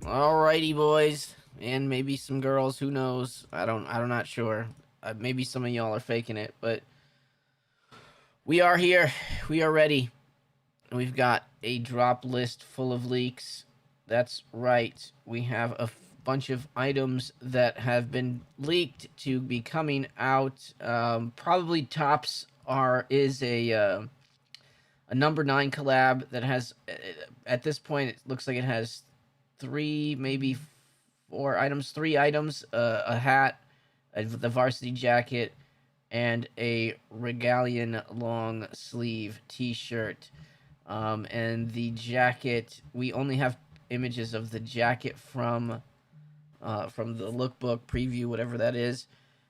Alrighty, boys, and maybe some girls. Who knows? I'm not sure. Maybe some of y'all are faking it, but we are here. We are ready. We've got a drop list full of leaks. That's right. We have a bunch of items that have been leaked to be coming out. Probably tops is a number 9 collab that has at this point it looks like it has three, maybe four items, three items, a hat, the varsity jacket, and a regalian long sleeve t-shirt. And the jacket, we only have images of the jacket from the lookbook preview, whatever that is,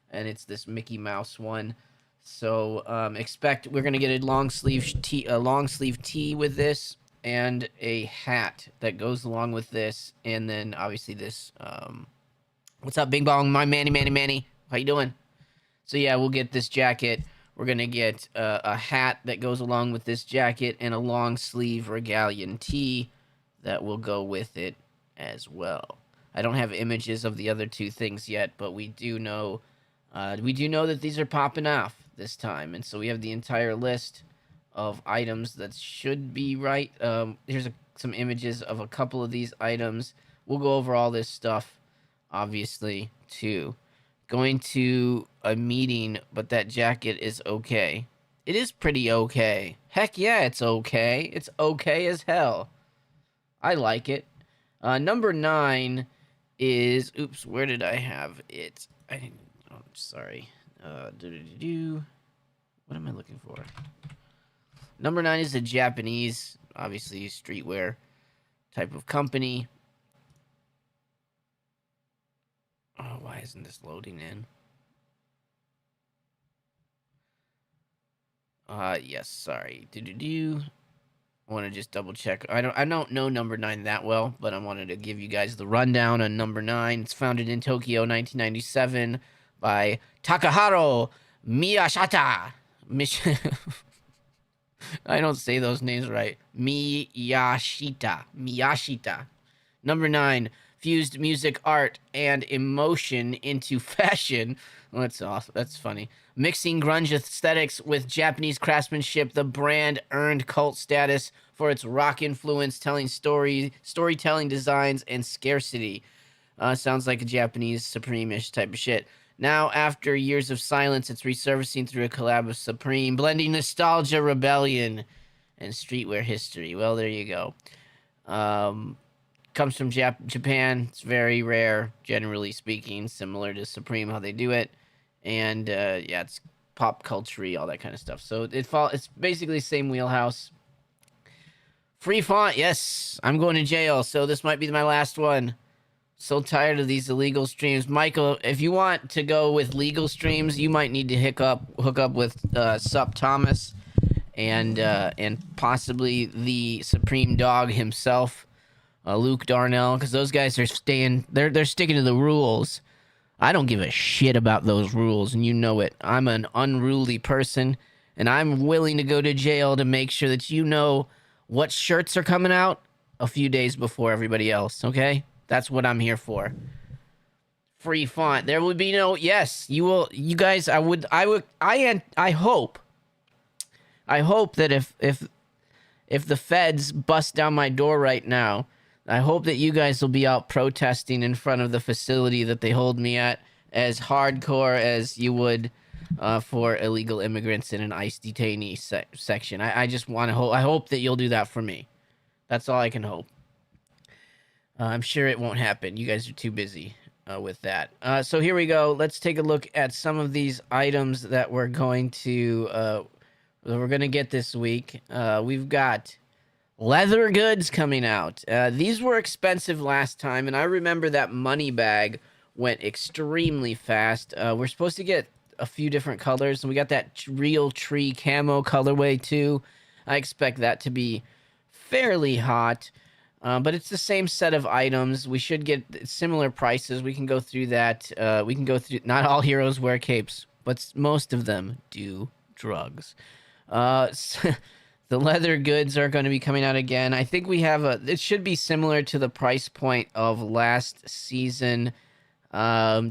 and it's this Mickey Mouse one. So expect we're gonna get a long sleeve tee with this, and a hat that goes along with this, and then obviously this. What's up, Bing Bong? My Manny. How you doing? So yeah, we'll get this jacket. We're gonna get a hat that goes along with this jacket, and a long sleeve regalian tee that will go with it as well. I don't have images of the other two things yet, but we do know that these are popping off this time, and so we have the entire list of items that should be right. Here's some images of a couple of these items. We'll go over all this stuff, obviously, too. Going to a meeting, but that jacket is okay. It is pretty okay. Heck yeah, it's okay. It's okay as hell. I like it. Number 9 is... Oops, where did I have it? Sorry. What am I looking for? Number 9 is a Japanese, obviously, streetwear type of company. Oh, why isn't this loading in? Yes, sorry. I want to just double check. I don't know number 9 that well, but I wanted to give you guys the rundown on number 9. It's founded in Tokyo, 1997, by Takaharu Miyashita. I don't say those names right. Miyashita. Number 9 fused music, art, and emotion into fashion. Oh, that's awesome. That's funny. Mixing grunge aesthetics with Japanese craftsmanship, the brand earned cult status for its rock influence, storytelling designs, and scarcity. Sounds like a Japanese Supreme-ish type of shit. Now, after years of silence, it's resurfacing through a collab with Supreme, blending nostalgia, rebellion, and streetwear history. Well, there you go. Comes from Japan. It's very rare, generally speaking, similar to Supreme, how they do it. And, yeah, it's pop culture-y, all that kind of stuff. So it's basically the same wheelhouse. Free font, yes. I'm going to jail, so this might be my last one. So tired of these illegal streams. Michael, if you want to go with legal streams, you might need to hook up with Sup Thomas and possibly the Supreme Dog himself, Luke Darnell, because those guys are they're sticking to the rules. I don't give a shit about those rules, and you know it. I'm an unruly person, and I'm willing to go to jail to make sure that you know what shirts are coming out a few days before everybody else, okay? That's what I'm here for. Free font. There will be no... Yes, you will... You guys, I hope that if the feds bust down my door right now, I hope that you guys will be out protesting in front of the facility that they hold me at, as hardcore as you would for illegal immigrants in an ICE detainee section. I just want to hope... I hope that you'll do that for me. That's all I can hope. I'm sure it won't happen. You guys are too busy with that. So here we go. Let's take a look at some of these items that we're going to get this week. We've got leather goods coming out. These were expensive last time, and I remember that money bag went extremely fast. We're supposed to get a few different colors, and we got that real tree camo colorway too. I expect that to be fairly hot. But it's the same set of items. We should get similar prices. We can go through that. We can go through... Not all heroes wear capes, but most of them do drugs. The leather goods are going to be coming out again. I think we have it should be similar to the price point of last season. So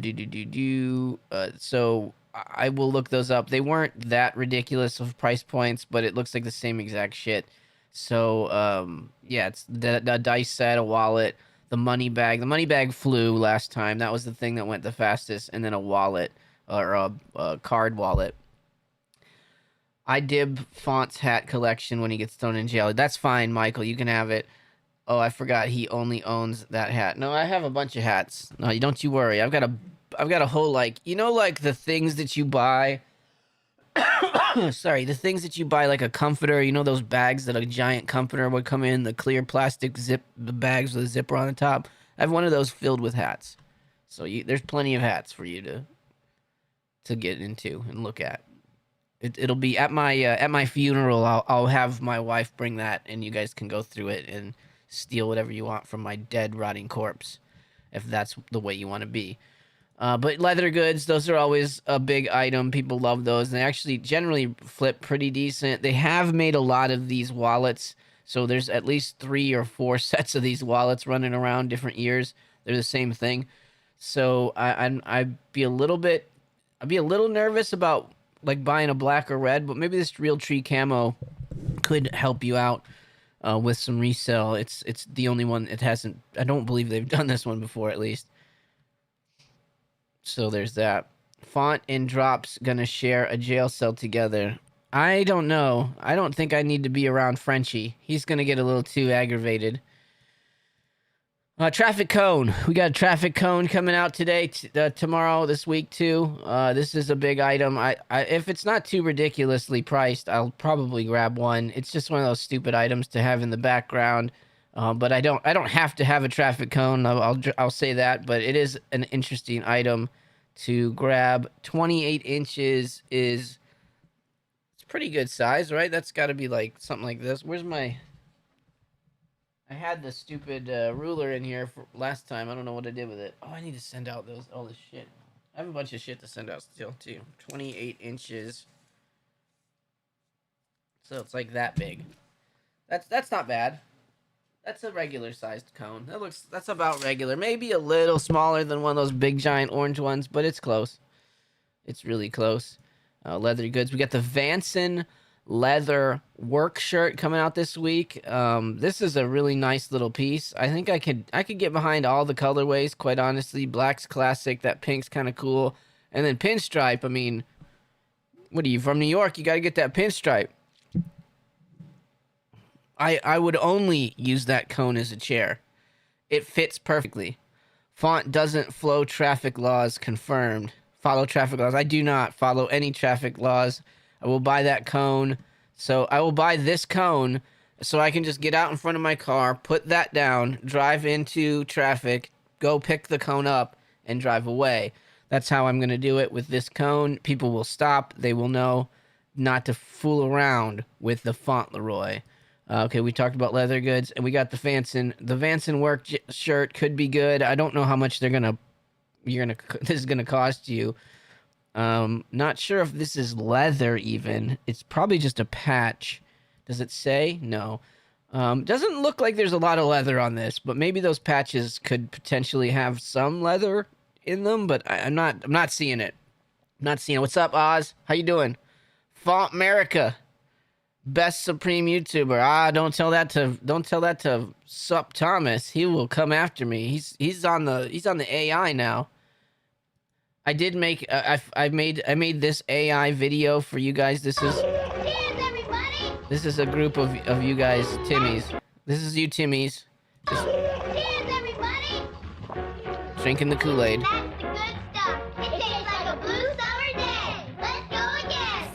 I will look those up. They weren't that ridiculous of price points, but it looks like the same exact shit. So, yeah, it's the dice set, a wallet, the money bag. The money bag flew last time. That was the thing that went the fastest, and then a wallet or a card wallet. I dib Font's hat collection when he gets thrown in jail. That's fine, Michael. You can have it. Oh, I forgot he only owns that hat. No, I have a bunch of hats. No, don't you worry. I've got a whole, like, you know, like the things that you buy. Sorry, the things that you buy, like a comforter. You know those bags that a giant comforter would come in, the clear plastic the bags with a zipper on the top. I have one of those filled with hats. So there's plenty of hats for you to get into and look at. It'll be at my funeral. I'll have my wife bring that, and you guys can go through it and steal whatever you want from my dead, rotting corpse, if that's the way you want to be. But leather goods, those are always a big item. People love those. They actually generally flip pretty decent. They have made a lot of these wallets, so there's at least 3 or 4 sets of these wallets running around different years. They're the same thing. So I'd be a little nervous about like buying a black or red, but maybe this Realtree Camo could help you out with some resale. It's the only one it hasn't. I don't believe they've done this one before, at least. So there's that. Font and Drops gonna share a jail cell together. I don't know. I don't think I need to be around Frenchie. He's gonna get a little too aggravated. Traffic cone. We got a traffic cone coming out today, tomorrow, this week too. This is a big item. If it's not too ridiculously priced, I'll probably grab one. It's just one of those stupid items to have in the background. But I don't have to have a traffic cone. I'll say that. But it is an interesting item to grab. 28 inches it's pretty good size, right? That's got to be like something like this. Where's my? I had the stupid ruler in here for last time. I don't know what I did with it. Oh, I need to send out all this shit. I have a bunch of shit to send out still, too. 28 inches. So it's like that big. That's not bad. That's a regular sized cone. That's about regular. Maybe a little smaller than one of those big giant orange ones, but it's close. It's really close. Leather goods. We got the Vanson leather work shirt coming out this week. This is a really nice little piece. I think I could get behind all the colorways, quite honestly. Black's classic, that pink's kind of cool, and then pinstripe. I mean, what are you from New York? You got to get that pinstripe. I would only use that cone as a chair. It fits perfectly. Font doesn't follow traffic laws confirmed. Follow traffic laws. I do not follow any traffic laws. I will buy that cone. So I will buy this cone so I can just get out in front of my car, put that down, drive into traffic, go pick the cone up, and drive away. That's how I'm going to do it with this cone. People will stop. They will know not to fool around with the Fauntleroy. Okay, we talked about leather goods, and we got the Vanson. The Vanson work shirt could be good. I don't know how much this is gonna cost you. Not sure if this is leather even. It's probably just a patch. Does it say? No. Doesn't look like there's a lot of leather on this, but maybe those patches could potentially have some leather in them, but I'm not seeing it. I'm not seeing it. What's up, Oz? How you doing? Font America. Best Supreme YouTuber. Don't tell that to Sup Thomas. He will come after me. He's on the AI now. I did make I made this AI video for you guys. This is a group of you guys, Timmies. This is you, Timmies. Just cheers, everybody. Drinking the Kool-Aid.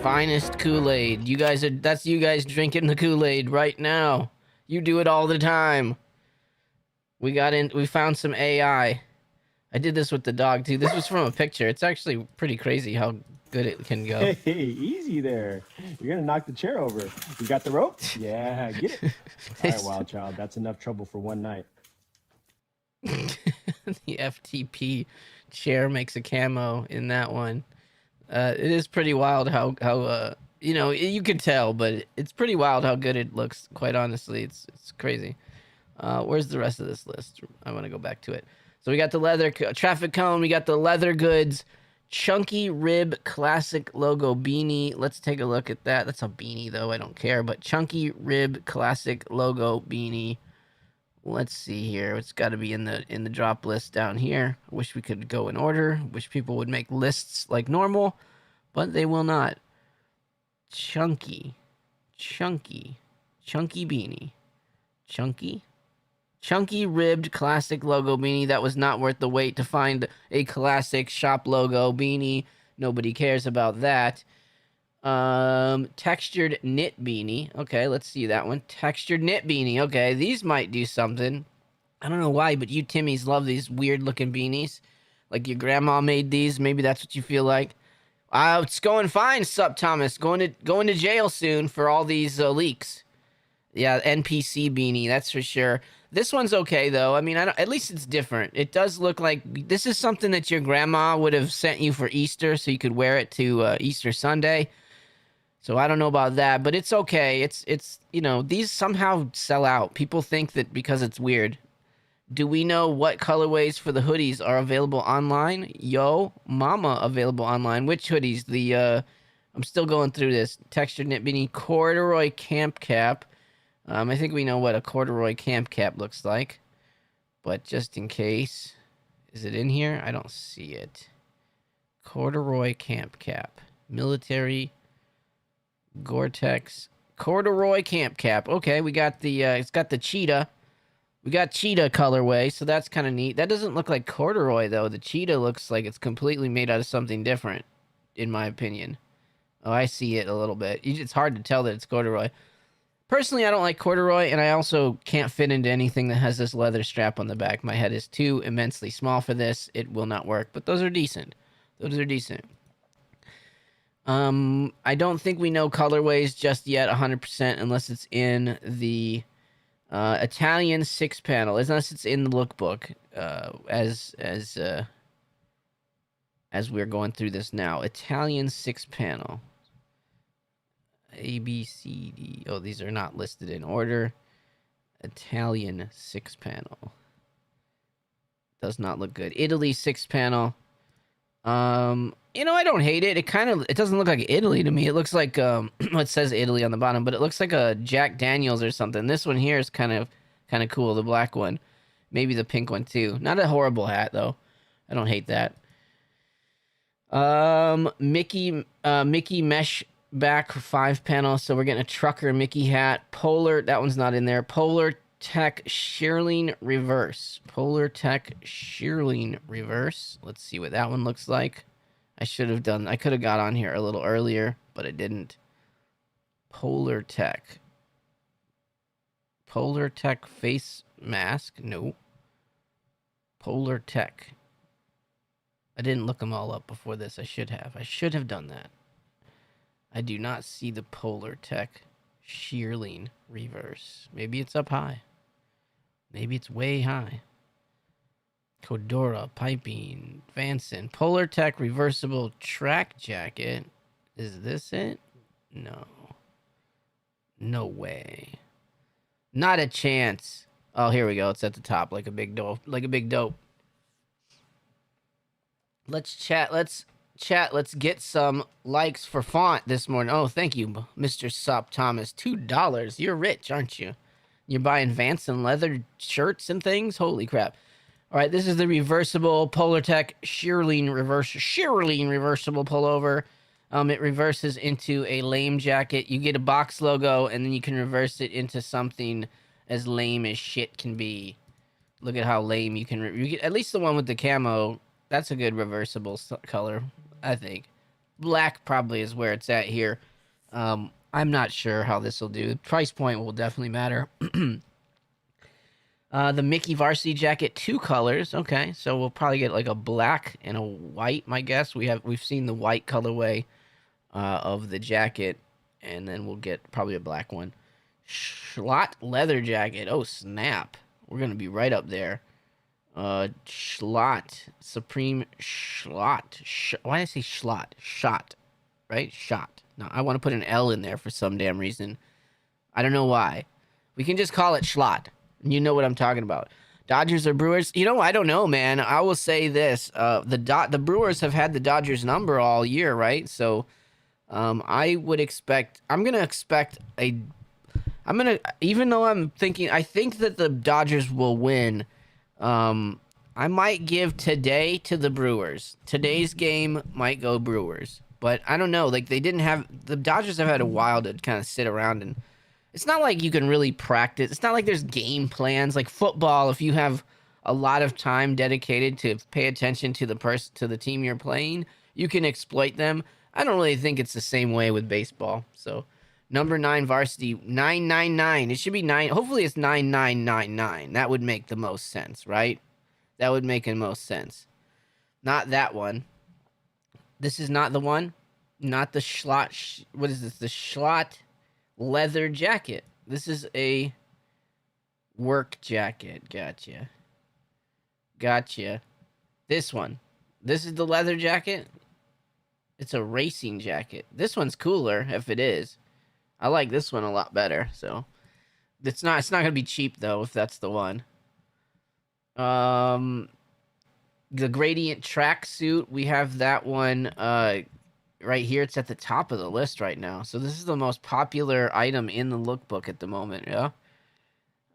Finest Kool-Aid. That's you guys drinking the Kool-Aid right now. You do it all the time. We found some AI. I did this with the dog too. This was from a picture. It's actually pretty crazy how good it can go. Hey, easy there. You're gonna knock the chair over. You got the rope? Yeah, get it. All right, wild child. That's enough trouble for one night. The FTP chair makes a camo in that one. It is pretty wild how you know, you can tell, but it's pretty wild how good it looks. Quite honestly, it's crazy. Where's the rest of this list? I want to go back to it. So we got the leather traffic cone. We got the leather goods, chunky rib classic logo beanie. Let's take a look at that. That's a beanie though. I don't care. But chunky rib classic logo beanie. Let's see here. It's got to be in the drop list down here. I wish we could go in order. Wish people would make lists like normal, but they will not. Chunky beanie. Chunky ribbed classic logo beanie. That was not worth the wait to find a classic shop logo beanie. Nobody cares about that. Textured knit beanie. Okay, let's see that one. Textured knit beanie. Okay, these might do something. I don't know why, but you Timmies love these weird looking beanies. Like your grandma made these. Maybe that's what you feel like. It's going fine, Sup Thomas. Going to jail soon for all these leaks. Yeah, NPC beanie, that's for sure. This one's okay though. I mean, at least it's different. It does look like this is something that your grandma would have sent you for Easter, so you could wear it to Easter Sunday. So I don't know about that, but it's okay. It's you know, these somehow sell out. People think that because it's weird. Do we know what colorways for the hoodies are available online? Yo, mama, available online. Which hoodies? I'm still going through this. Textured knit beanie, corduroy camp cap. I think we know what a corduroy camp cap looks like, but just in case, is it in here? I don't see it. Corduroy camp cap, military, Gore-Tex, corduroy camp cap. Okay, we got the it's got the cheetah. We got cheetah colorway, so that's kind of neat. That doesn't look like corduroy though. The cheetah looks like it's completely made out of something different, in my opinion. Oh, I see it a little bit. It's hard to tell that it's corduroy. Personally, I don't like corduroy, and I also can't fit into anything that has this leather strap on the back. My head is too immensely small for this. It will not work, but those are decent. Those are decent. I don't think we know colorways just yet 100% unless it's in the Italian 6-panel, unless it's in the lookbook as we're going through this now. Italian 6-panel. A, B, C, D. Oh, these are not listed in order. Italian 6-panel. Does not look good. Italy 6-panel. You know, I don't hate it. It doesn't look like Italy to me. It looks like it says Italy on the bottom, but it looks like a Jack Daniels or something. This one here is kind of cool, the black one. Maybe the pink one too. Not a horrible hat though. I don't hate that. Mickey mesh back 5-panel, so we're getting a trucker Mickey hat. Polar, that one's not in there. Polartec shearling reverse. Polartec shearling reverse. Let's see what that one looks like. I could have got on here a little earlier, but I didn't. Polartec face mask. No. Polartec. I didn't look them all up before this. I should have done that. I do not see the Polartec shearling reverse. Maybe it's up high. Maybe it's way high. Codora piping, Vanson, Polartec reversible track jacket. Is this it? No. No way. Not a chance. Oh, here we go. It's at the top, like a big dope. Let's chat. Let's get some likes for font this morning. Oh, thank you, Mr. Sup Thomas. $2. You're rich, aren't you? You're buying Vanson leather shirts and things? Holy crap. All right, this is the reversible Polartec shearling reversible pullover. It reverses into a lame jacket. You get a box logo, and then you can reverse it into something as lame as shit can be. Look at how lame you can... you get, at least the one with the camo, that's a good reversible color, I think. Black probably is where it's at here. I'm not sure how this will do. Price point will definitely matter. The Mickey Varsity Jacket, 2 colors. Okay, so we'll probably get like a black and a white, my guess. We've seen the white colorway of the jacket, and then we'll get probably a black one. Schott leather jacket. Oh, snap. We're going to be right up there. Schott. Supreme Schott. Why did I say Schott? Schott. Right? Schott. No, I want to put an L in there for some damn reason. I don't know why. We can just call it Schott. You know what I'm talking about. Dodgers or Brewers? You know, I don't know, man. I will say this: the Brewers have had the Dodgers number all year, right? So, I would expect. I'm gonna expect a. I'm gonna, even though I'm thinking, I think that the Dodgers will win. I might give today to the Brewers. Today's game might go Brewers, but I don't know. Like, the Dodgers have had a while to kind of sit around, and it's not like you can really practice. It's not like there's game plans like football. If you have a lot of time dedicated to pay attention to the team you're playing, you can exploit them. I don't really think it's the same way with baseball. So, number 9 varsity 999. It should be 9. Hopefully it's 9999. That would make the most sense, right? That would make the most sense. Not that one. This is not the one. Not the Schott. What is this? The Schott leather jacket. This is a work jacket. Gotcha. This one. This is the leather jacket. It's a racing jacket. This one's cooler if it is. I like this one a lot better. So it's not gonna be cheap though if that's the one. The gradient tracksuit, we have that one right here. It's at the top of the list right now. So this is the most popular item in the lookbook at the moment, yeah.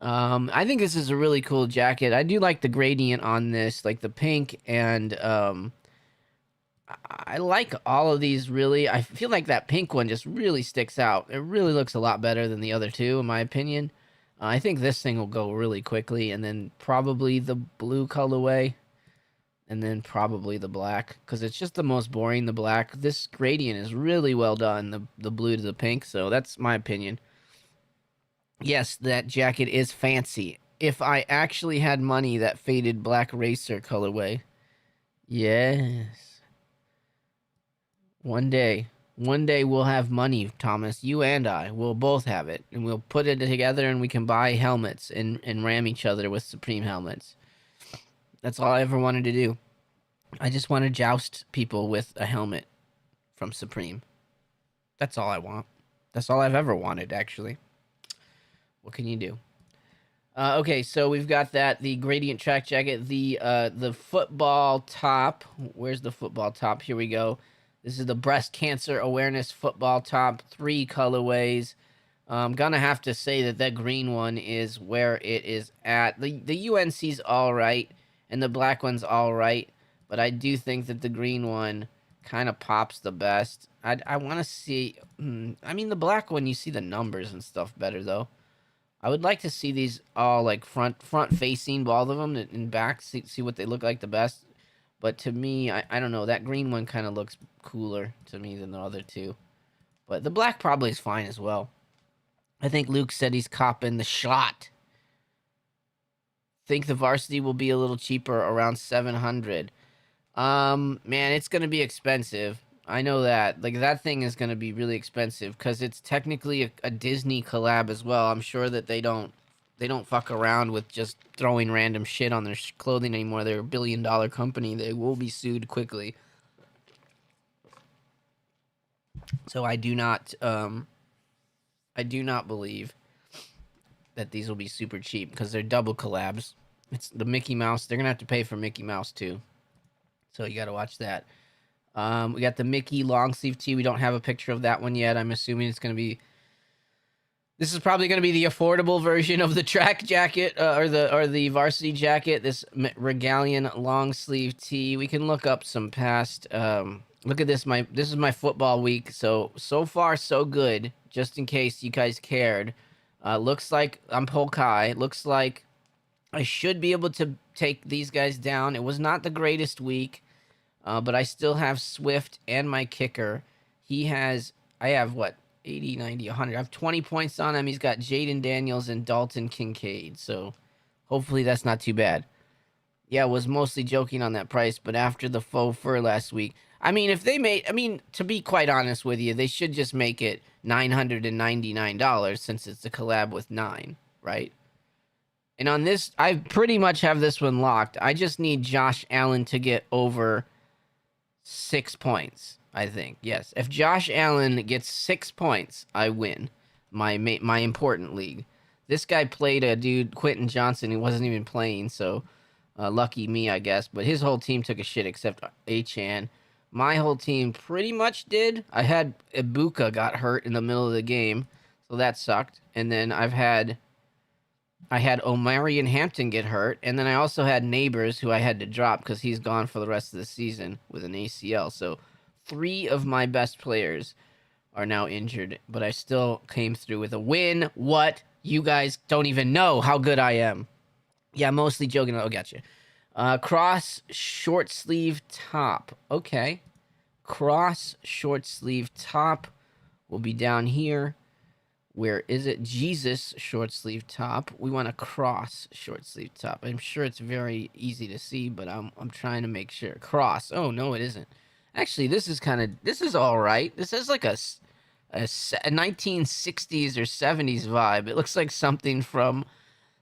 I think this is a really cool jacket. I do like the gradient on this, like the pink, and I like all of these really. I feel like that pink one just really sticks out. It really looks a lot better than the other two, in my opinion. I think this thing will go really quickly, and then probably the blue colorway, and then probably the black, because it's just the most boring, the black. This gradient is really well done, the blue to the pink, so that's my opinion. Yes, that jacket is fancy. If I actually had money, that faded black racer colorway. Yes. One day we'll have money, Thomas. You and I will both have it, and we'll put it together, and we can buy helmets and ram each other with Supreme helmets. That's all I ever wanted to do. I just want to joust people with a helmet from Supreme. That's all I want. That's all I've ever wanted, actually. What can you do? Okay, so we've got that, the gradient track jacket, the football top. Where's the football top? Here we go. This is the breast cancer awareness football top, 3 colorways. I'm gonna have to say that green one is where it is at. The UNC's all right, and the black one's all right, but I do think that the green one kind of pops the best. I want to see. I mean, the black one, you see the numbers and stuff better though. I would like to see these all like front facing, all of them, and back, see what they look like the best. But to me, I don't know. That green one kind of looks cooler to me than the other two. But the black probably is fine as well. I think Luke said he's copping the Schott. Think the varsity will be a little cheaper, around 700. Man, it's going to be expensive. I know that. Like, that thing is going to be really expensive because it's technically a Disney collab as well. I'm sure that they don't fuck around with just throwing random shit on their clothing anymore. They're a $1 billion company. They will be sued quickly. So I do not believe that these will be super cheap because they're double collabs. It's the Mickey Mouse. They're gonna have to pay for Mickey Mouse too. So you got to watch that. We got the Mickey long sleeve tee. We don't have a picture of that one yet. I'm assuming it's gonna be. This is probably going to be the affordable version of the track jacket or the varsity jacket. This Regalian long sleeve tee. We can look up some past. Look at this. This is my football week. So far so good. Just in case you guys cared. Looks like I'm Polkai. Looks like I should be able to take these guys down. It was not the greatest week, but I still have Swift and my kicker. I have what? 80, 90, 100. I have 20 points on him. He's got Jaden Daniels and Dalton Kincaid. So hopefully that's not too bad. Yeah, I was mostly joking on that price, but after the faux fur last week, to be quite honest with you, they should just make it $999 since it's a collab with 9, right? And on this, I pretty much have this one locked. I just need Josh Allen to get over 6 points. I think. Yes. If Josh Allen gets 6 points, I win my important league. This guy played a dude, Quentin Johnson, who wasn't even playing, so lucky me, I guess. But his whole team took a shit except Achan. My whole team pretty much did. I had Ibuka got hurt in the middle of the game, so that sucked. And then I had Omarion Hampton get hurt, and then I also had Neighbors, who I had to drop because he's gone for the rest of the season with an ACL. So 3 of my best players are now injured, but I still came through with a win. What? You guys don't even know how good I am. Yeah, mostly joking. Oh, gotcha. Cross short sleeve top. Okay. Cross short sleeve top will be down here. Where is it? Jesus short sleeve top. We want a cross short sleeve top. I'm sure it's very easy to see, but I'm trying to make sure. Cross. Oh no, it isn't. Actually, this is all right. This is like a 1960s or 70s vibe. It looks like something from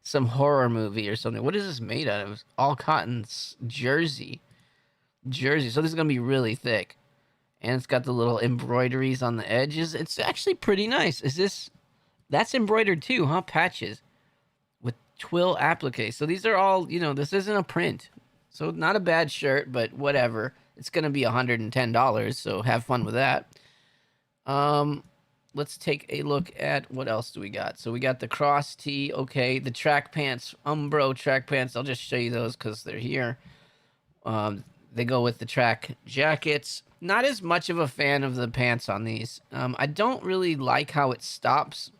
some horror movie or something. What is this made out of? All cotton jersey. So this is gonna be really thick, and it's got the little embroideries on the edges. It's actually pretty nice. That's embroidered too, huh? Patches with twill applique. So these are all, this isn't a print. So not a bad shirt, but whatever. It's going to be $110, so have fun with that. Let's take a look at what else do we got. So we got the cross tee, okay. The track pants, Umbro track pants. I'll just show you those because they're here. They go with the track jackets. Not as much of a fan of the pants on these. I don't really like how it stops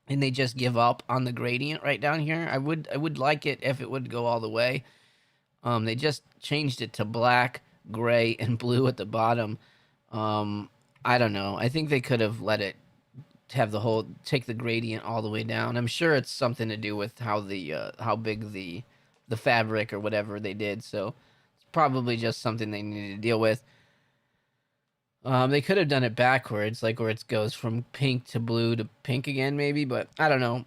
and they just give up on the gradient right down here. I would like it if it would go all the way. They just changed it to black, gray, and blue at the bottom. I don't know. I think they could have let it have take the gradient all the way down. I'm sure it's something to do with how big the fabric or whatever they did. So it's probably just something they needed to deal with. They could have done it backwards, like where it goes from pink to blue to pink again, maybe, but I don't know.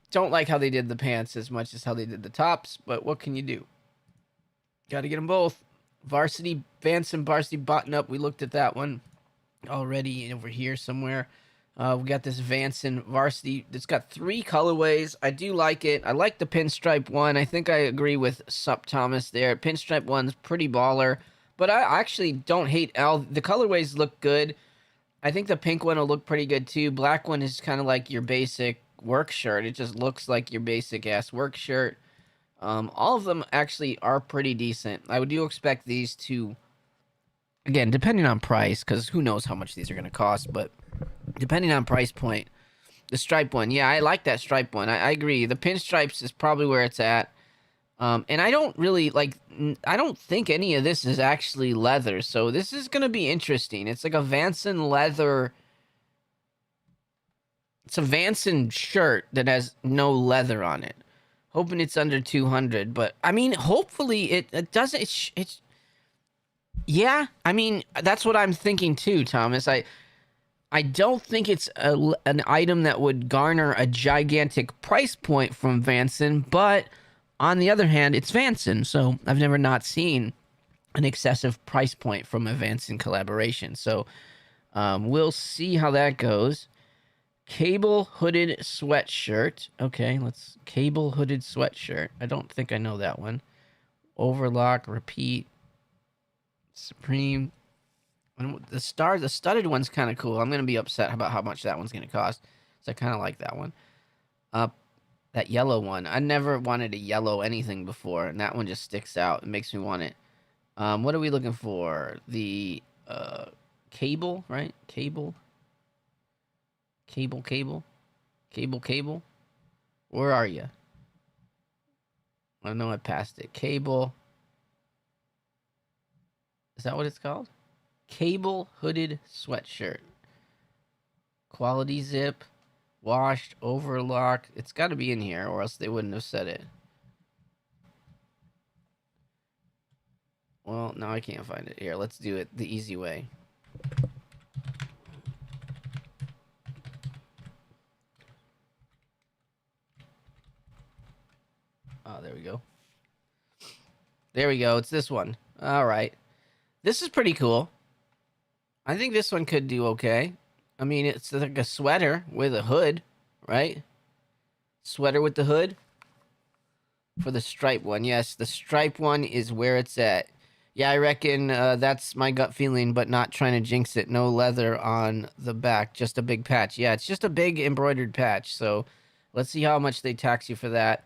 Don't like how they did the pants as much as how they did the tops, but what can you do? Got to get them both. Vanson Varsity button-up. We looked at that one already over here somewhere. We got this Vanson Varsity. It's got 3 colorways. I do like it. I like the pinstripe one. I think I agree with Sup Thomas there. Pinstripe one's pretty baller. But I actually don't hate the colorways look good. I think the pink one will look pretty good too. Black one is kind of like your basic work shirt. It just looks like your basic ass work shirt. All of them actually are pretty decent. I do expect these to, again, depending on price, because who knows how much these are going to cost, but depending on price point, the stripe one, yeah, I like that stripe one. I agree. The pinstripes is probably where it's at. And I don't really I don't think any of this is actually leather. So this is going to be interesting. It's like a Vanson leather. It's a Vanson shirt that has no leather on it. Hoping it's under 200. But I mean, hopefully it doesn't. Yeah, I mean, that's what I'm thinking too, Thomas. I don't think it's an item that would garner a gigantic price point from Vanson, but on the other hand, it's Vanson, so I've never not seen an excessive price point from a Vanson collaboration. So we'll see how that goes. Cable hooded sweatshirt. Okay, cable hooded sweatshirt. I don't think I know that one. Overlock, repeat, Supreme. The studded one's kind of cool. I'm going to be upset about how much that one's going to cost. So I kind of like that one. That yellow one. I never wanted a yellow anything before, and that one just sticks out. It makes me want it. What are we looking for? The cable, right? Cable. Where are you? I know I passed it. Cable. Is that what it's called? Cable hooded sweatshirt. Quality zip. Washed, overlock. It's got to be in here, or else they wouldn't have said it. Well, now I can't find it. Here, let's do it the easy way. Oh, there we go. There we go. It's this one. All right. This is pretty cool. I think this one could do okay. I mean, it's like a sweater with a hood, right? Sweater with the hood. For the stripe one, yes, the stripe one is where it's at. Yeah, I reckon that's my gut feeling, but not trying to jinx it. No leather on the back, just a big patch. Yeah, it's just a big embroidered patch. So let's see how much they tax you for that.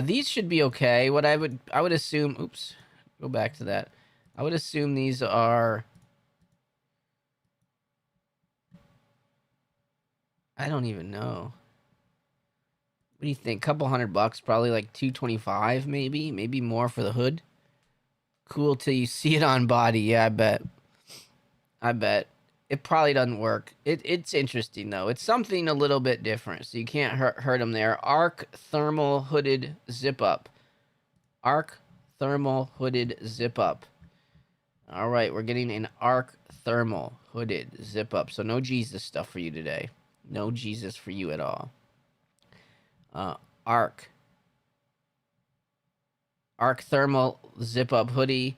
These should be okay. What I would assume. Oops, go back to that. I would assume these are. I don't even know. What do you think? Couple $100, probably like 225, maybe more for the hood. Cool till you see it on body. Yeah, I bet. It probably doesn't work. It's interesting though. It's something a little bit different, so you can't hurt them there. Arc thermal hooded zip up. Arc thermal hooded zip up. All right, we're getting an arc thermal hooded zip up. So no Jesus stuff for you today. No Jesus for you at all. Arc thermal zip up hoodie.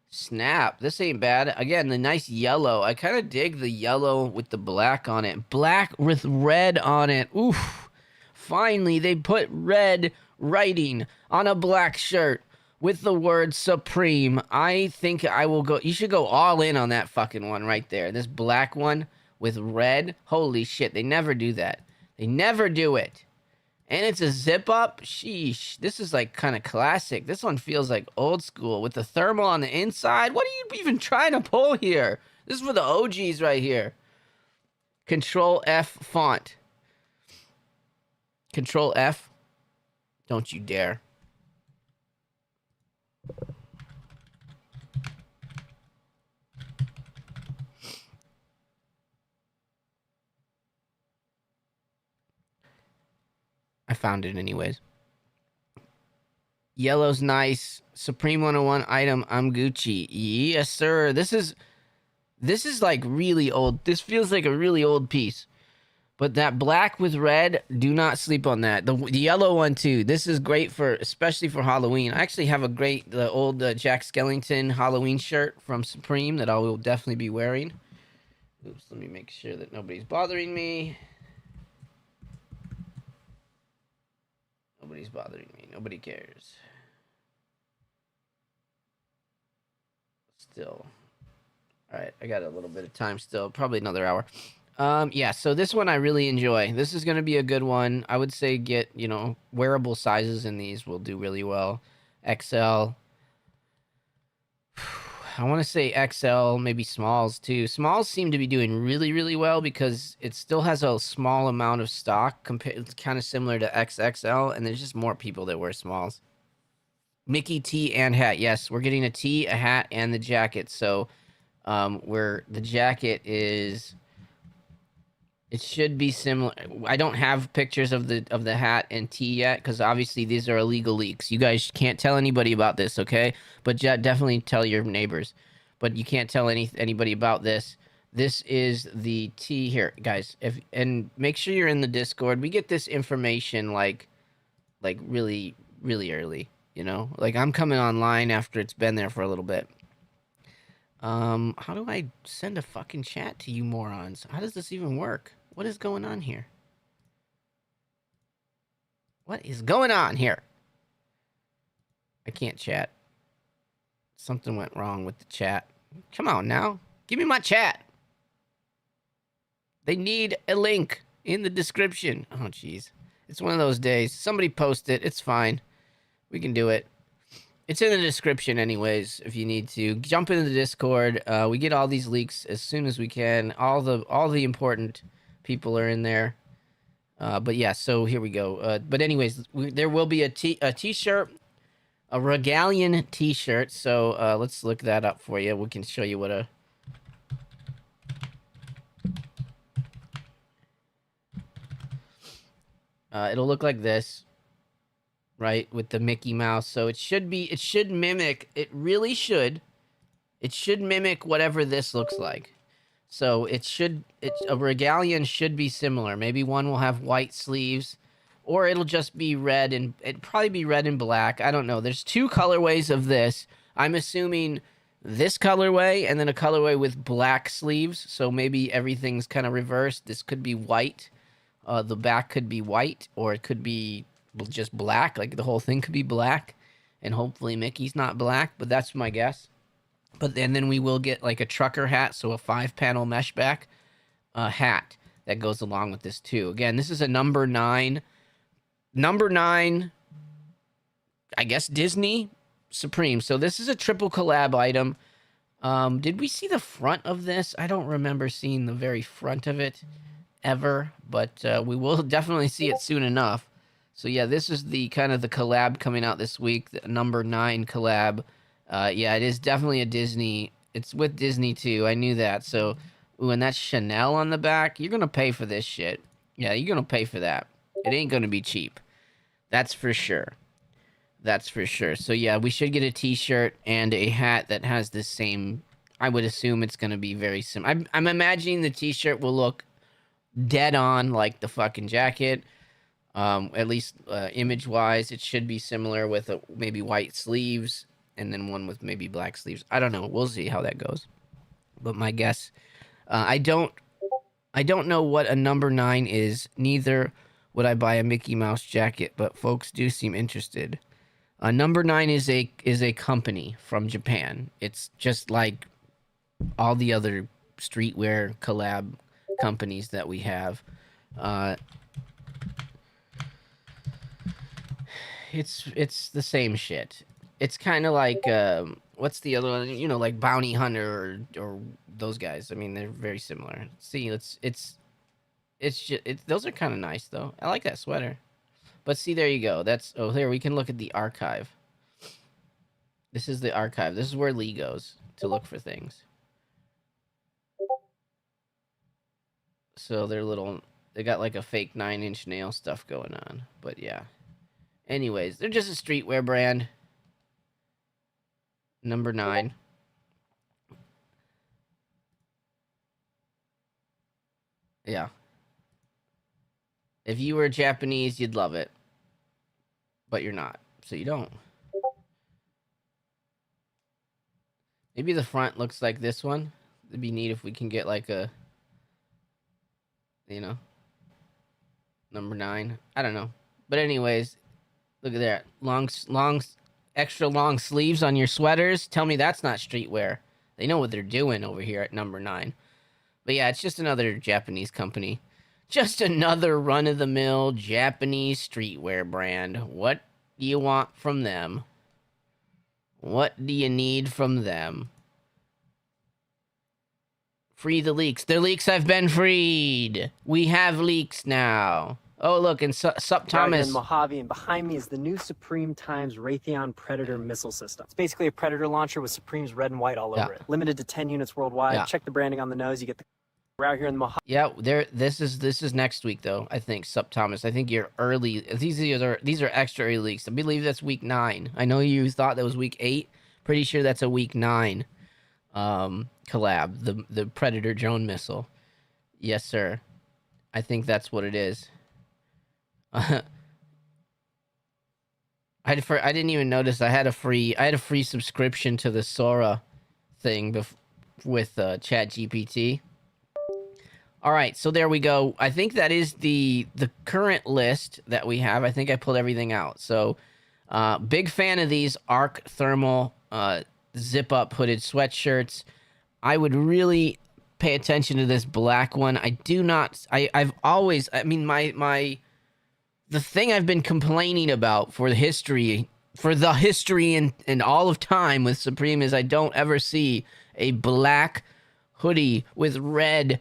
Snap. This ain't bad. Again, the nice yellow. I kind of dig the yellow with the black on it. Black with red on it. Oof. Finally, they put red writing on a black shirt with the word Supreme. I think I will go. You should go all in on that fucking one right there. This black one with red. Holy shit. They never do that. They never do it. And it's a zip up. Sheesh. This is like kind of classic. This one feels like old school with the thermal on the inside. What are you even trying to pull here? This is for the OGs right here. Control F font. Control F. Don't you dare. I found it anyways. Yellow's nice. Supreme 101 item. I'm Gucci. Yes, sir. This is like really old. This feels like a really old piece. But that black with red, do not sleep on that. The yellow one too. This is great for, especially for Halloween. I actually have the old Jack Skellington Halloween shirt from Supreme that I will definitely be wearing. Oops, let me make sure that nobody's bothering me. Nobody's bothering me. Nobody cares. Still. All right, I got a little bit of time still. Probably another hour. Yeah, so this one I really enjoy. This is going to be a good one. I would say get, wearable sizes in these will do really well. XL. I want to say XL, maybe smalls too. Smalls seem to be doing really, really well because it still has a small amount of stock. It's kind of similar to XXL, and there's just more people that wear smalls. Mickey tee and hat. Yes, we're getting a tee, a hat, and the jacket. So, where the jacket is, it should be similar. I don't have pictures of the hat and tee yet because obviously these are illegal leaks. You guys can't tell anybody about this, okay? But definitely tell your neighbors. But you can't tell anybody about this. This is the tee here, guys. And make sure you're in the Discord. We get this information like really, really early. Like I'm coming online after it's been there for a little bit. How do I send a fucking chat to you morons? How does this even work? What is going on here? What is going on here? I can't chat. Something went wrong with the chat. Come on now. Give me my chat. They need a link in the description. Oh, jeez. It's one of those days. Somebody post it. It's fine. We can do it. It's in the description anyways, if you need to. Jump into the Discord. We get all these leaks as soon as we can. All the important people are in there. But yeah, so here we go. But anyways, there will be a t-shirt, a Regalian t-shirt. So let's look that up for you. We can show you what a... it'll look like this. Right, with the Mickey Mouse. So it should mimic, it really should. It should mimic whatever this looks like. So a Regalian should be similar. Maybe one will have white sleeves, or it'll just be red, and it'd probably be red and black. I don't know. There's two colorways of this. I'm assuming this colorway and then a colorway with black sleeves. So maybe everything's kind of reversed. This could be white. The back could be white, or it could be just black. Like the whole thing could be black, and hopefully Mickey's not black, but that's my guess. But then we will get like a trucker hat, so a 5-panel mesh back hat that goes along with this too. Again, this is a number 9. Number 9, I guess Disney Supreme. So this is a triple collab item. Did we see the front of this? I don't remember seeing the very front of it ever, but we will definitely see it soon enough. So yeah, this is the kind of the collab coming out this week, the number 9 collab. Yeah, it is definitely a Disney. It's with Disney too. I knew that. So, ooh, and that's Chanel on the back. You're gonna pay for this shit. Yeah, you're gonna pay for that. It ain't gonna be cheap. That's for sure. That's for sure. So yeah, we should get a t-shirt and a hat that has the same. I would assume it's gonna be very similar. I'm imagining the t-shirt will look dead on like the fucking jacket. At least image-wise, it should be similar with maybe white sleeves and then one with maybe black sleeves. I don't know. We'll see how that goes. But my guess, I don't know what a number 9 is. Neither would I buy a Mickey Mouse jacket, but folks do seem interested. Number 9 is a company from Japan. It's just like all the other streetwear collab companies that we have. It's the same shit. It's kind of like what's the other one? You know, like Bounty Hunter or those guys. I mean, they're very similar. See, it's just those are kind of nice though. I like that sweater. But see, there you go. Here we can look at the archive. This is the archive. This is where Lee goes to look for things. So they got like a fake 9-inch nail stuff going on. But yeah. Anyways, they're just a streetwear brand. Number 9. Yeah. If you were Japanese, you'd love it. But you're not, so you don't. Maybe the front looks like this one. It'd be neat if we can get like a, you know, number 9. I don't know. But anyways, look at that. Long, extra long sleeves on your sweaters. Tell me that's not streetwear. They know what they're doing over here at number 9. But yeah, it's just another Japanese company. Just another run-of-the-mill Japanese streetwear brand. What do you want from them? What do you need from them? Free the leaks. The leaks have been freed. We have leaks now. Oh, look, and Sup Thomas. Mojave, and behind me is the new Supreme Times Raytheon Predator missile system. It's basically a Predator launcher with Supreme's red and white all over it. Limited to 10 units worldwide. Yeah. Check the branding on the nose. You get the... We're out here in the Mojave. Yeah, this is next week though. I think Sup Thomas. I think you're early. These are extra early leaks. I believe that's week 9. I know you thought that was week 8. Pretty sure that's a week 9 collab. The Predator drone missile. Yes, sir. I think that's what it is. I didn't even notice I had a free subscription to the Sora thing with ChatGPT. All right, so there we go. I think that is the current list that we have. I think I pulled everything out. So, big fan of these Arc thermal zip-up hooded sweatshirts. I would really pay attention to this black one. I've always, I mean, the thing I've been complaining about for the history and all of time with Supreme is I don't ever see a black hoodie with red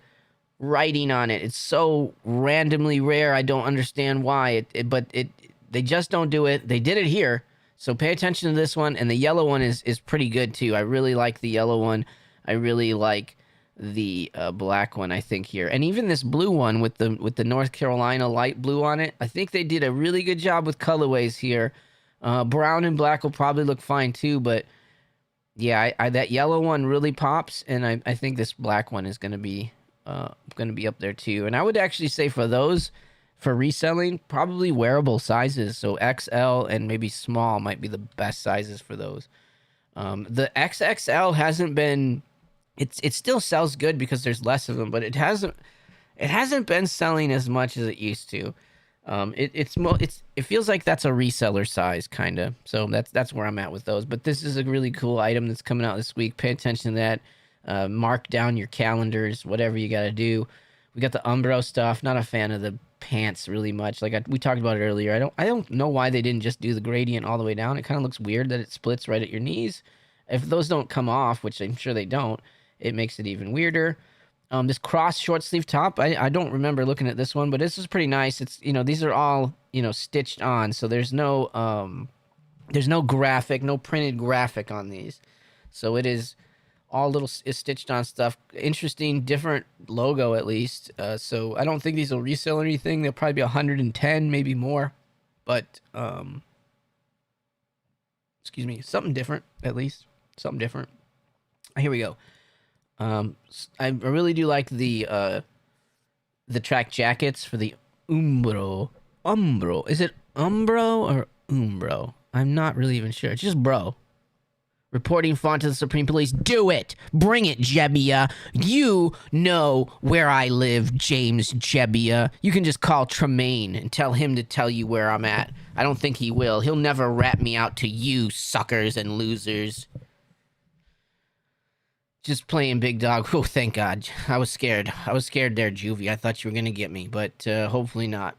writing on it. It's so randomly rare. I don't understand why but they just don't do it. They did it here. So pay attention to this one, and the yellow one is pretty good too. I really like the yellow one. I really like the black one, I think, here. And even this blue one with the North Carolina light blue on it. I think they did a really good job with colorways here. Brown and black will probably look fine too, but yeah, that yellow one really pops, and I think this black one is gonna be up there too. And I would actually say for those, for reselling, probably wearable sizes. So XL and maybe small might be the best sizes for those. The XXL hasn't been. It still sells good because there's less of them, but it hasn't been selling as much as it used to. It feels like that's a reseller size kind of. So that's where I'm at with those. But this is a really cool item that's coming out this week. Pay attention to that. Mark down your calendars, whatever you got to do. We got the Umbro stuff. Not a fan of the pants really much. Like we talked about it earlier. I don't know why they didn't just do the gradient all the way down. It kind of looks weird that it splits right at your knees. If those don't come off, which I'm sure they don't, it makes it even weirder. This cross short sleeve top, I don't remember looking at this one, but this is pretty nice. It's, these are all, stitched on. So there's no graphic, no printed graphic on these. So it is all is stitched on stuff. Interesting, different logo at least. So I don't think these will resell or anything. They'll probably be 110, maybe more. But, excuse me, something different at least. Something different. Here we go. I really do like the track jackets for the Umbro. Is it Umbro or Umbro? I'm not really even sure. It's just bro. Reporting Faunt to the Supreme Police. Do it! Bring it, Jebbia! You know where I live, James Jebbia. You can just call Tremaine and tell him to tell you where I'm at. I don't think he will. He'll never rat me out to you, suckers and losers. Just playing big dog. Oh, thank God. I was scared. I was scared there, Juvie. I thought you were going to get me, but hopefully not.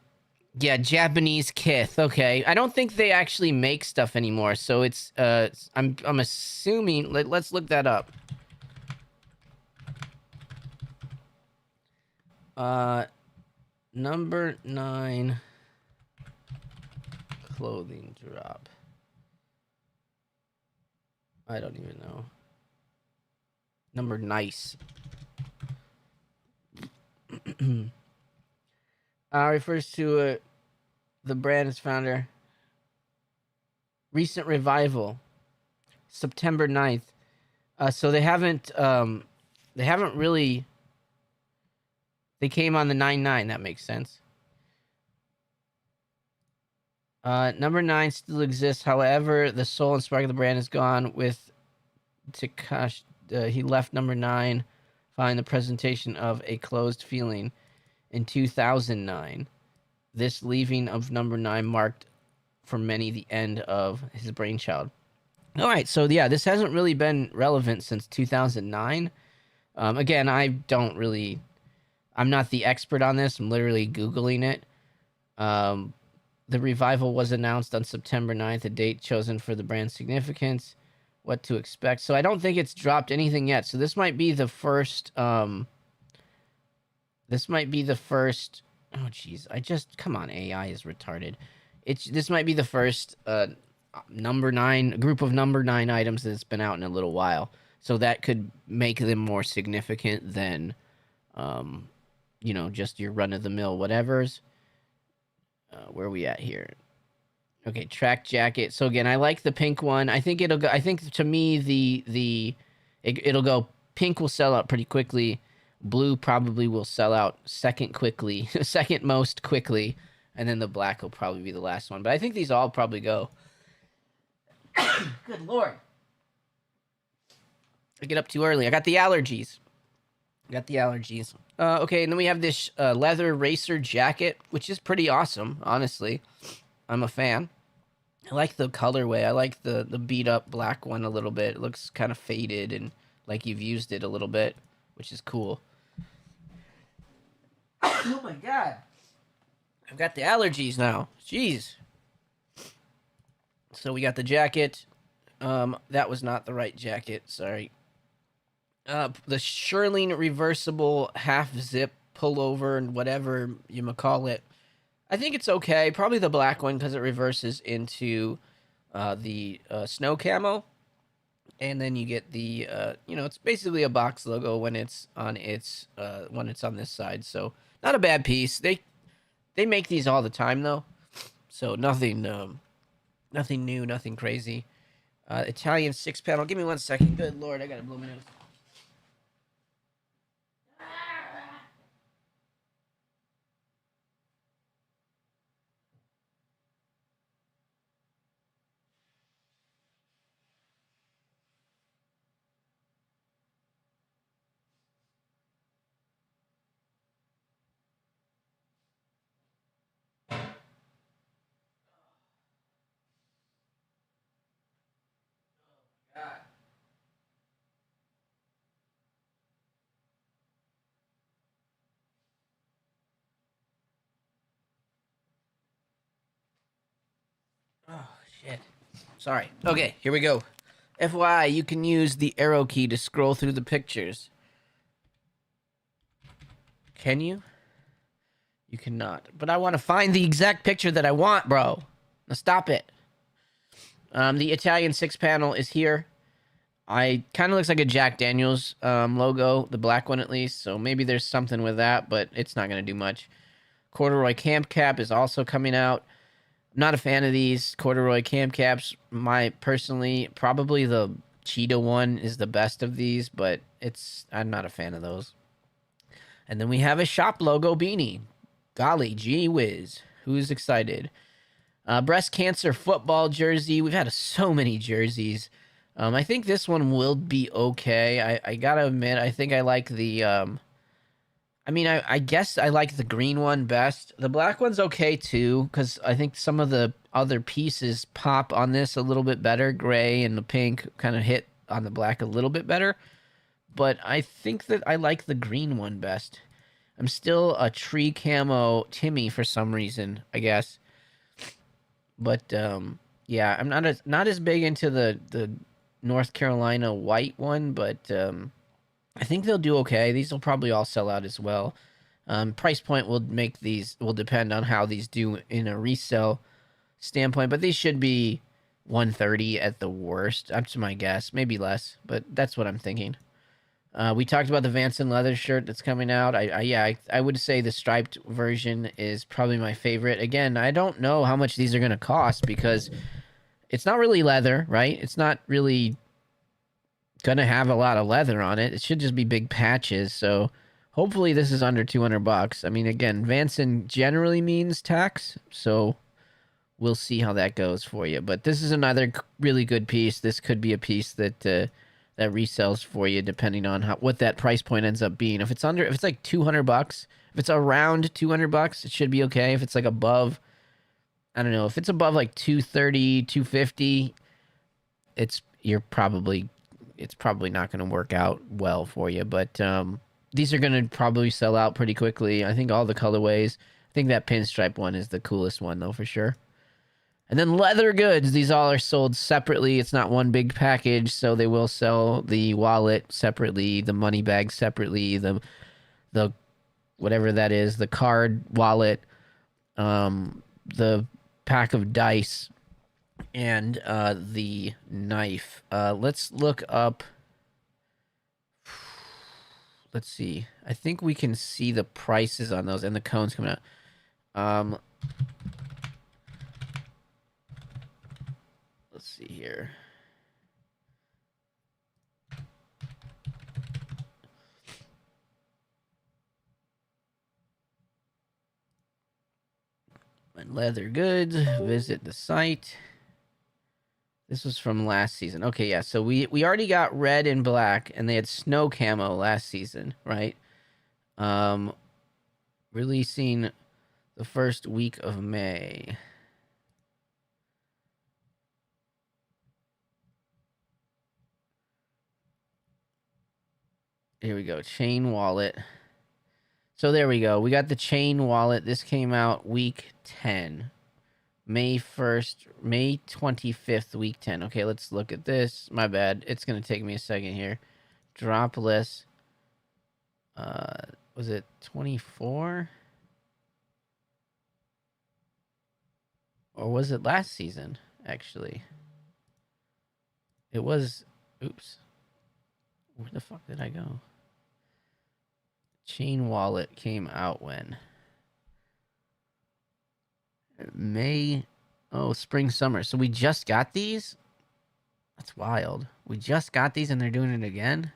Yeah, Japanese kith. Okay. I don't think they actually make stuff anymore, so it's I'm assuming let's look that up. Number 9 clothing drop. I don't even know. Number nice. Refers to the brand's founder. Recent revival. September 9th. So they haven't really. They came on the 9/9. That makes sense. Number 9 still exists. However, the soul and spark of the brand is gone with Takash. He left number 9 following the presentation of A Closed Feeling in 2009. This leaving of number 9 marked for many the end of his brainchild. All right, so yeah, this hasn't really been relevant since 2009. Again, I'm not the expert on this. I'm literally Googling it. The revival was announced on September 9th, a date chosen for the brand's significance. What to expect. So I don't think it's dropped anything yet. So this might be the first. Oh, geez. Come on. AI is retarded. This might be the first number 9 group of number 9 items that's been out in a little while. So that could make them more significant than, just your run of the mill whatevers. Where are we at here? Okay, track jacket. So again, I like the pink one. I think it'll go. I think to me it'll go. Pink will sell out pretty quickly. Blue probably will sell out second most quickly, and then the black will probably be the last one. But I think these all probably go. Good Lord! I get up too early. I got the allergies. Okay, and then we have this leather racer jacket, which is pretty awesome. Honestly, I'm a fan. I like the colorway. I like the beat up black one a little bit. It looks kind of faded and like you've used it a little bit, which is cool. Oh my God. I've got the allergies now. Jeez. So we got the jacket. That was not the right jacket. Sorry. The shearling reversible half zip pullover and whatever you may call it. I think it's okay. Probably the black one because it reverses into the snow camo. And then you get the, it's basically a box logo when it's on this side. So not a bad piece. They make these all the time though. So nothing new, nothing crazy. Italian 6-panel. Give me 1 second. Good Lord, I gotta blow my nose. Shit. Sorry. Okay, here we go. FYI, you can use the arrow key to scroll through the pictures. Can you? You cannot. But I want to find the exact picture that I want, bro. Now stop it. The Italian 6-panel is here. I kind of looks like a Jack Daniels logo, the black one at least. So maybe there's something with that, but it's not going to do much. Corduroy camp cap is also coming out. I'm not a fan of these corduroy camp caps. Personally, probably the cheetah one is the best of these, but I'm not a fan of those. And then we have a shop logo beanie. Golly gee whiz. Who's excited? Breast cancer football jersey. We've had so many jerseys. I think this one will be okay. I gotta admit, I think I like the... I guess I like the green one best. The black one's okay too, because I think some of the other pieces pop on this a little bit better. Gray and the pink kind of hit on the black a little bit better. But I think that I like the green one best. I'm still a tree camo Timmy for some reason, I guess. But yeah, I'm not as big into the North Carolina white one, but I think they'll do okay. These will probably all sell out as well. Price point will depend on how these do in a resale standpoint, but these should be $130 at the worst. That's my guess, maybe less, but that's what I'm thinking. We talked about the Vanson leather shirt that's coming out. I would say the striped version is probably my favorite. Again, I don't know how much these are going to cost because it's not really leather, right? It's not really going to have a lot of leather on it. It should just be big patches. So hopefully this is under $200. I mean, again, Vanson generally means tax, so we'll see how that goes for you. But this is another really good piece. This could be a piece that that resells for you depending on what that price point ends up being. If it's like $200, if it's around $200, it should be okay. If it's like above, I don't know, if it's above like $230, $250, it's probably not going to work out well for you. But these are going to probably sell out pretty quickly. I think all the colorways. I think that pinstripe one is the coolest one though for sure. And then leather goods. These all are sold separately. It's not one big package, so they will sell the wallet separately, the money bag separately, the whatever that is, the card wallet, the pack of dice, and the knife. Let's look up. Let's see. I think we can see the prices on those and the cones coming out. Let's see here. Leather goods. Visit the site. This was from last season. Okay, yeah. So we already got red and black, and they had snow camo last season, right? Releasing the first week of May. Here we go. Chain wallet. So there we go. We got the chain wallet. This came out week 10. May 1st, May 25th, week 10. Okay, let's look at this. My bad. It's going to take me a second here. Dropless. Was it 24? Or was it last season, actually? It was... Oops. Where the fuck did I go? Chain wallet came out when? May. Oh, spring, summer. So we just got these? That's wild. We just got these and they're doing it again?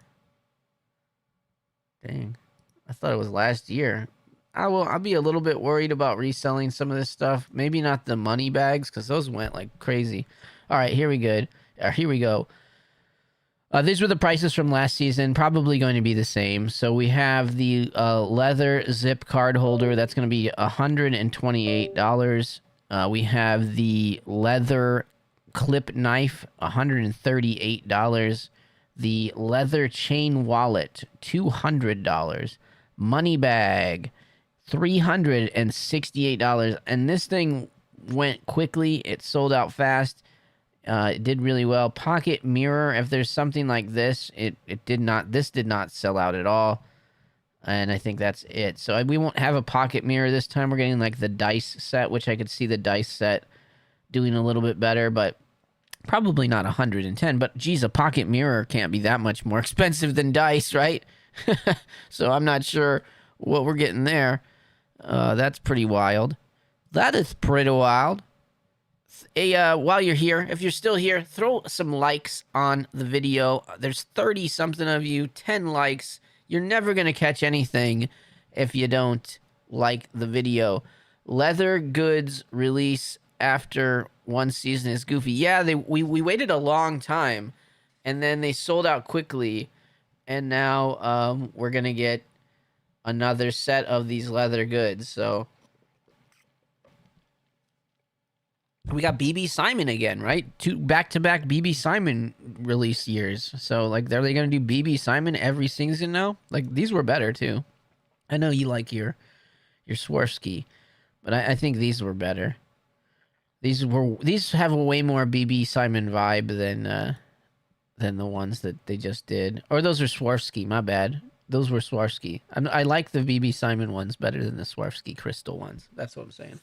Dang. I thought it was last year. I'll be a little bit worried about reselling some of this stuff. Maybe not the money bags, because those went like crazy. All right, here we go. These were the prices from last season, probably going to be the same. So we have the leather zip card holder. That's going to be $128. We have the leather clip knife, $138. The leather chain wallet, $200. Money bag, $368. And this thing went quickly. It sold out fast. It did really well. Pocket mirror, if there's something like this, it did not, this did not sell out at all. And I think that's it. So we won't have a pocket mirror this time. We're getting like the dice set, which I could see the dice set doing a little bit better, but probably not 110. But geez, a pocket mirror can't be that much more expensive than dice, right? So I'm not sure what we're getting there. That's pretty wild. That is pretty wild. Hey, while you're here, if you're still here, throw some likes on the video. There's 30 something of you, 10 likes. You're never going to catch anything if you don't like the video. Leather goods release after one season is goofy. Yeah, we waited a long time, and then they sold out quickly, and now we're going to get another set of these leather goods. So we got BB Simon again, right? 2 back-to-back BB Simon release years. So, like, are they going to do BB Simon every season now? Like, these were better, too. I know you like your Swarovski, but I think these were better. These have a way more BB Simon vibe than the ones that they just did. Or those are Swarovski, my bad. Those were Swarovski. I like the BB Simon ones better than the Swarovski crystal ones. That's what I'm saying.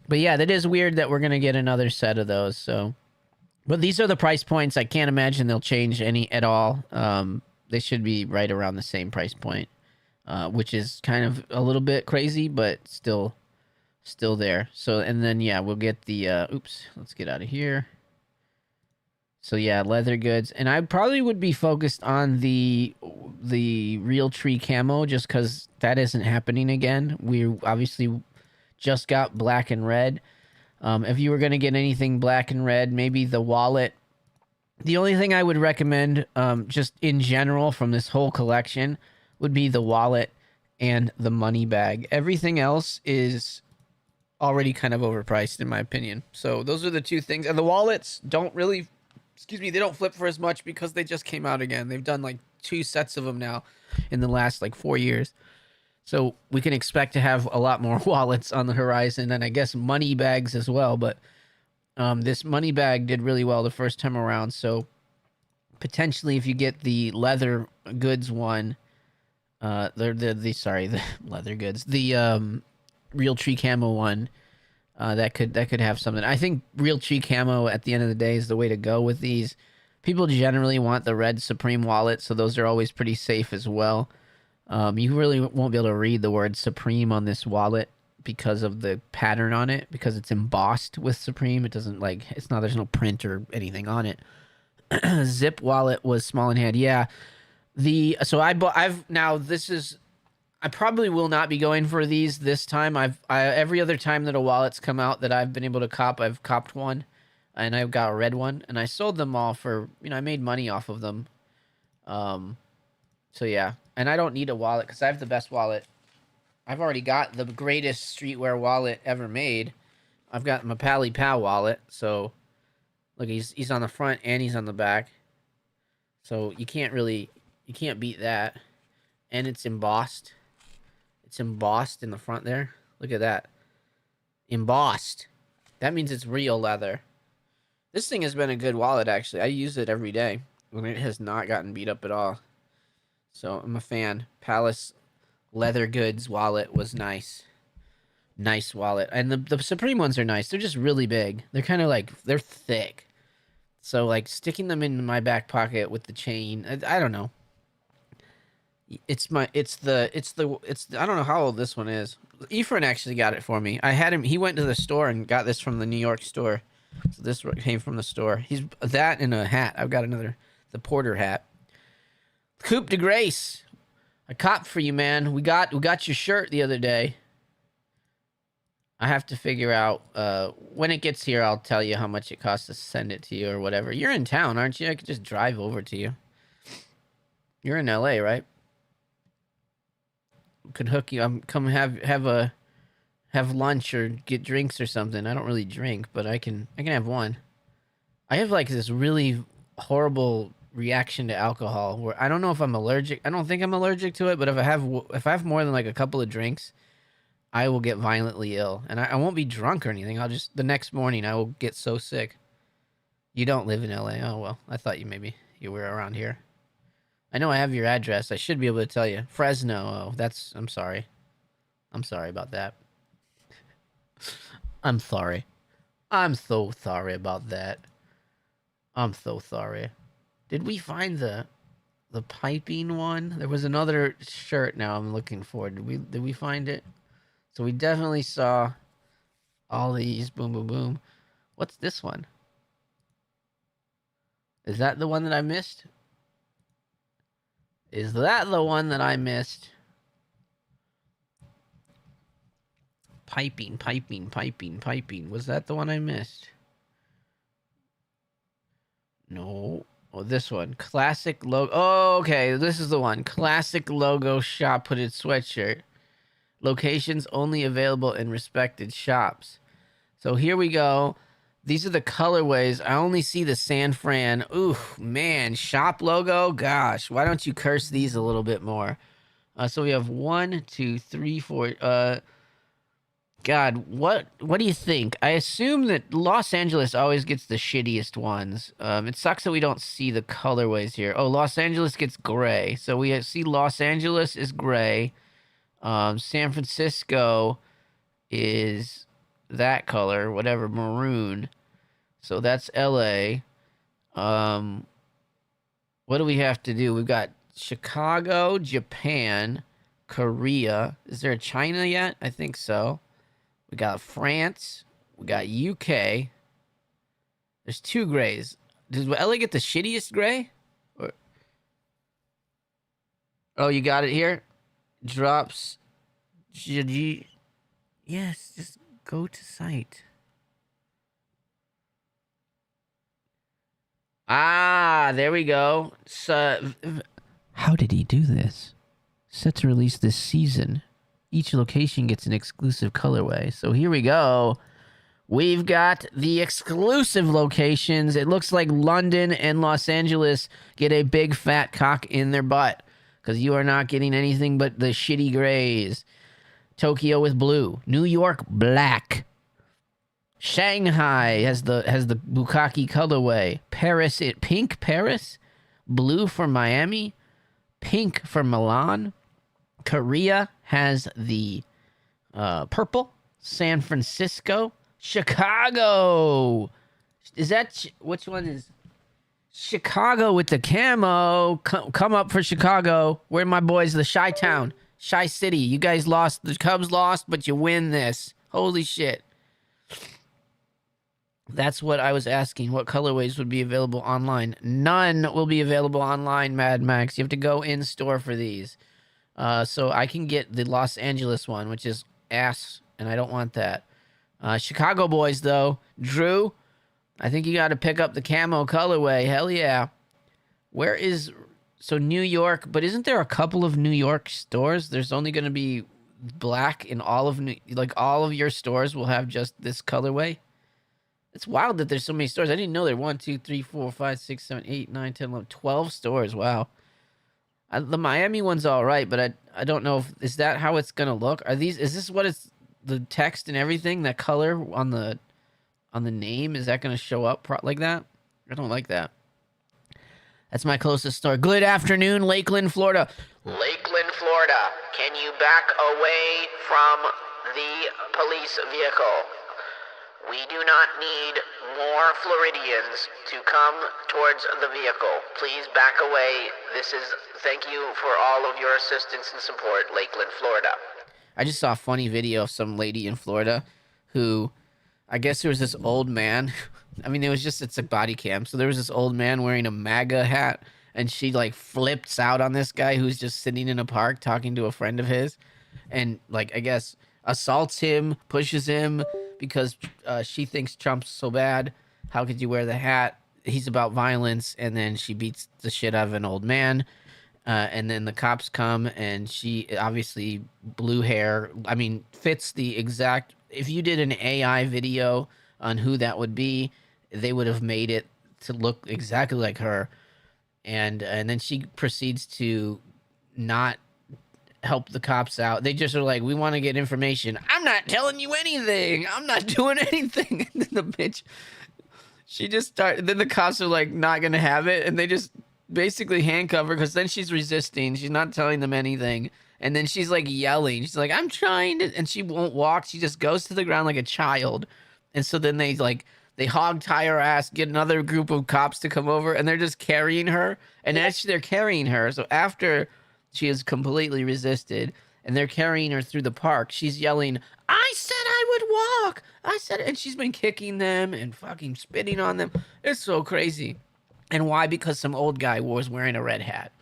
But yeah, that is weird that we're going to get another set of those. So, but these are the price points. I can't imagine they'll change any at all. They should be right around the same price point, which is kind of a little bit crazy, but still there. So, and then, yeah, we'll get the, oops, let's get out of here. So yeah, leather goods. And I probably would be focused on the Realtree camo just because that isn't happening again. We obviously just got black and red. If you were going to get anything black and red, maybe the wallet. The only thing I would recommend, just in general from this whole collection, would be the wallet and the money bag. Everything else is already kind of overpriced, in my opinion. So those are the two things. And the wallets don't really, they don't flip for as much because they just came out again. They've done like 2 sets of them now in the last like 4 years. So we can expect to have a lot more wallets on the horizon, and I guess money bags as well. But this money bag did really well the first time around. So potentially, if you get the leather goods one, the leather goods, the Realtree camo one, that could have something. I think Realtree camo at the end of the day is the way to go with these. People generally want the red Supreme wallet, so those are always pretty safe as well. You really won't be able to read the word Supreme on this wallet because of the pattern on it, because it's embossed with Supreme. It doesn't there's no print or anything on it. Zip wallet was small in hand. Yeah. I probably will not be going for these this time. Every other time that a wallet's come out that I've been able to cop, I've copped one, and I've got a red one, and I sold them all for, I made money off of them. So yeah. And I don't need a wallet because I have the best wallet. I've already got the greatest streetwear wallet ever made. I've got my Pally Pal wallet. So, look, he's on the front and he's on the back. So you can't beat that. And it's embossed. It's embossed in the front there. Look at that. Embossed. That means it's real leather. This thing has been a good wallet, actually. I use it every day. And it has not gotten beat up at all. So I'm a fan. Palace leather goods wallet was nice. Nice wallet. And the Supreme ones are nice. They're just really big. They're kind of like, they're thick. So like sticking them in my back pocket with the chain, I don't know. I don't know how old this one is. Efren actually got it for me. I had him, he went to the store and got this from the New York store. So this came from the store. He's that and a hat. I've got the Porter hat. Coupe de Grace, I copped for you, man. We got your shirt the other day. I have to figure out when it gets here. I'll tell you how much it costs to send it to you or whatever. You're in town, aren't you? I could just drive over to you. You're in LA, right? Could hook you. Come have lunch or get drinks or something. I don't really drink, but I can have one. I have like this really horrible reaction to alcohol where I don't know if I'm allergic. I don't think I'm allergic to it, but if I have more than like a couple of drinks, I will get violently ill. And I won't be drunk or anything. The next morning I will get so sick. You don't live in LA. Oh, well. I thought you were around here. I know I have your address. I should be able to tell you. Fresno. Oh, I'm sorry. I'm sorry about that. I'm sorry. I'm so sorry about that. I'm so sorry. Did we find the piping one? There was another shirt now I'm looking for. Did we find it? So we definitely saw all these. Boom, boom, boom. What's this one? Is that the one that I missed? Is that the one that I missed? Piping. Was that the one I missed? No. Oh, this one. Classic logo. Oh, okay. This is the one. Classic logo shop hooded sweatshirt. Locations only available in respected shops. So here we go. These are the colorways. I only see the San Fran. Ooh, man. Shop logo? Gosh. Why don't you curse these a little bit more? So we have 1, 2, 3, 4. God, what do you think? I assume that Los Angeles always gets the shittiest ones. It sucks that we don't see the colorways here. Oh, Los Angeles gets gray. So we see Los Angeles is gray. San Francisco is that color, whatever, maroon. So that's LA. What do we have to do? We've got Chicago, Japan, Korea. Is there a China yet? I think so. We got France. We got UK. There's 2 grays. Does LA get the shittiest gray? Oh, you got it here? Drops. Yes, just go to site. Ah, there we go. So, how did he do this? Set to release this season. Each location gets an exclusive colorway. So here we go. We've got the exclusive locations. It looks like London and Los Angeles get a big fat cock in their butt, because you are not getting anything but the shitty grays. Tokyo with blue. New York, black. Shanghai has the Bukkake colorway. Paris, pink Paris. Blue for Miami. Pink for Milan. Korea has the purple. San Francisco. Chicago. Is that... which one is... Chicago with the camo. Come up for Chicago. Where are my boys? The Chi-Town. Chi-City. You guys lost. The Cubs lost, but you win this. Holy shit. That's what I was asking. What colorways would be available online? None will be available online, Mad Max. You have to go in store for these. So I can get the Los Angeles one, which is ass, and I don't want that. Chicago boys, though. Drew, I think you got to pick up the camo colorway. Hell yeah. Where is... So New York, but isn't there a couple of New York stores? There's only going to be black in all of... like, all of your stores will have just this colorway? It's wild that there's so many stores. I didn't know there were 1, 2, 3, 4, 5, 6, 7, 8, 9, 10, 11, 12 stores. Wow. The Miami one's all right, but I don't know if... Is that how it's going to look? Is this what it's... The text and everything, that color on the name, is that going to show up like that? I don't like that. That's my closest store. Good afternoon, Lakeland, Florida. Lakeland, Florida. Can you back away from the police vehicle? We do not need more Floridians to come towards the vehicle. Please back away. Thank you for all of your assistance and support, Lakeland, Florida. I just saw a funny video of some lady in Florida who, I guess there was this old man. I mean, it's a body cam. So there was this old man wearing a MAGA hat, and she like flips out on this guy who's just sitting in a park talking to a friend of his, and like, I guess, assaults him, pushes him because she thinks Trump's so bad. How could you wear the hat? He's about violence. And then she beats the shit out of an old man. And then the cops come, and she obviously blue hair. I mean, fits the exact... If you did an AI video on who that would be, they would have made it to look exactly like her. And then she proceeds to not help the cops out. They just are like, we want to get information. I'm not telling you anything. I'm not doing anything. And then the bitch, She just started. Then the cops are like not gonna have it, and they just basically handcuff her because then she's resisting. She's not telling them anything, and then she's like yelling. She's like, "I'm trying to," and she won't walk. She just goes to the ground like a child, and so then they hog tie her ass, get another group of cops to come over, and they're just carrying her. And as they're carrying her, so after she has completely resisted, and they're carrying her through the park, she's yelling, "I said I would walk! I said," and she's been kicking them and fucking spitting on them. It's so crazy. And why? Because some old guy was wearing a red hat.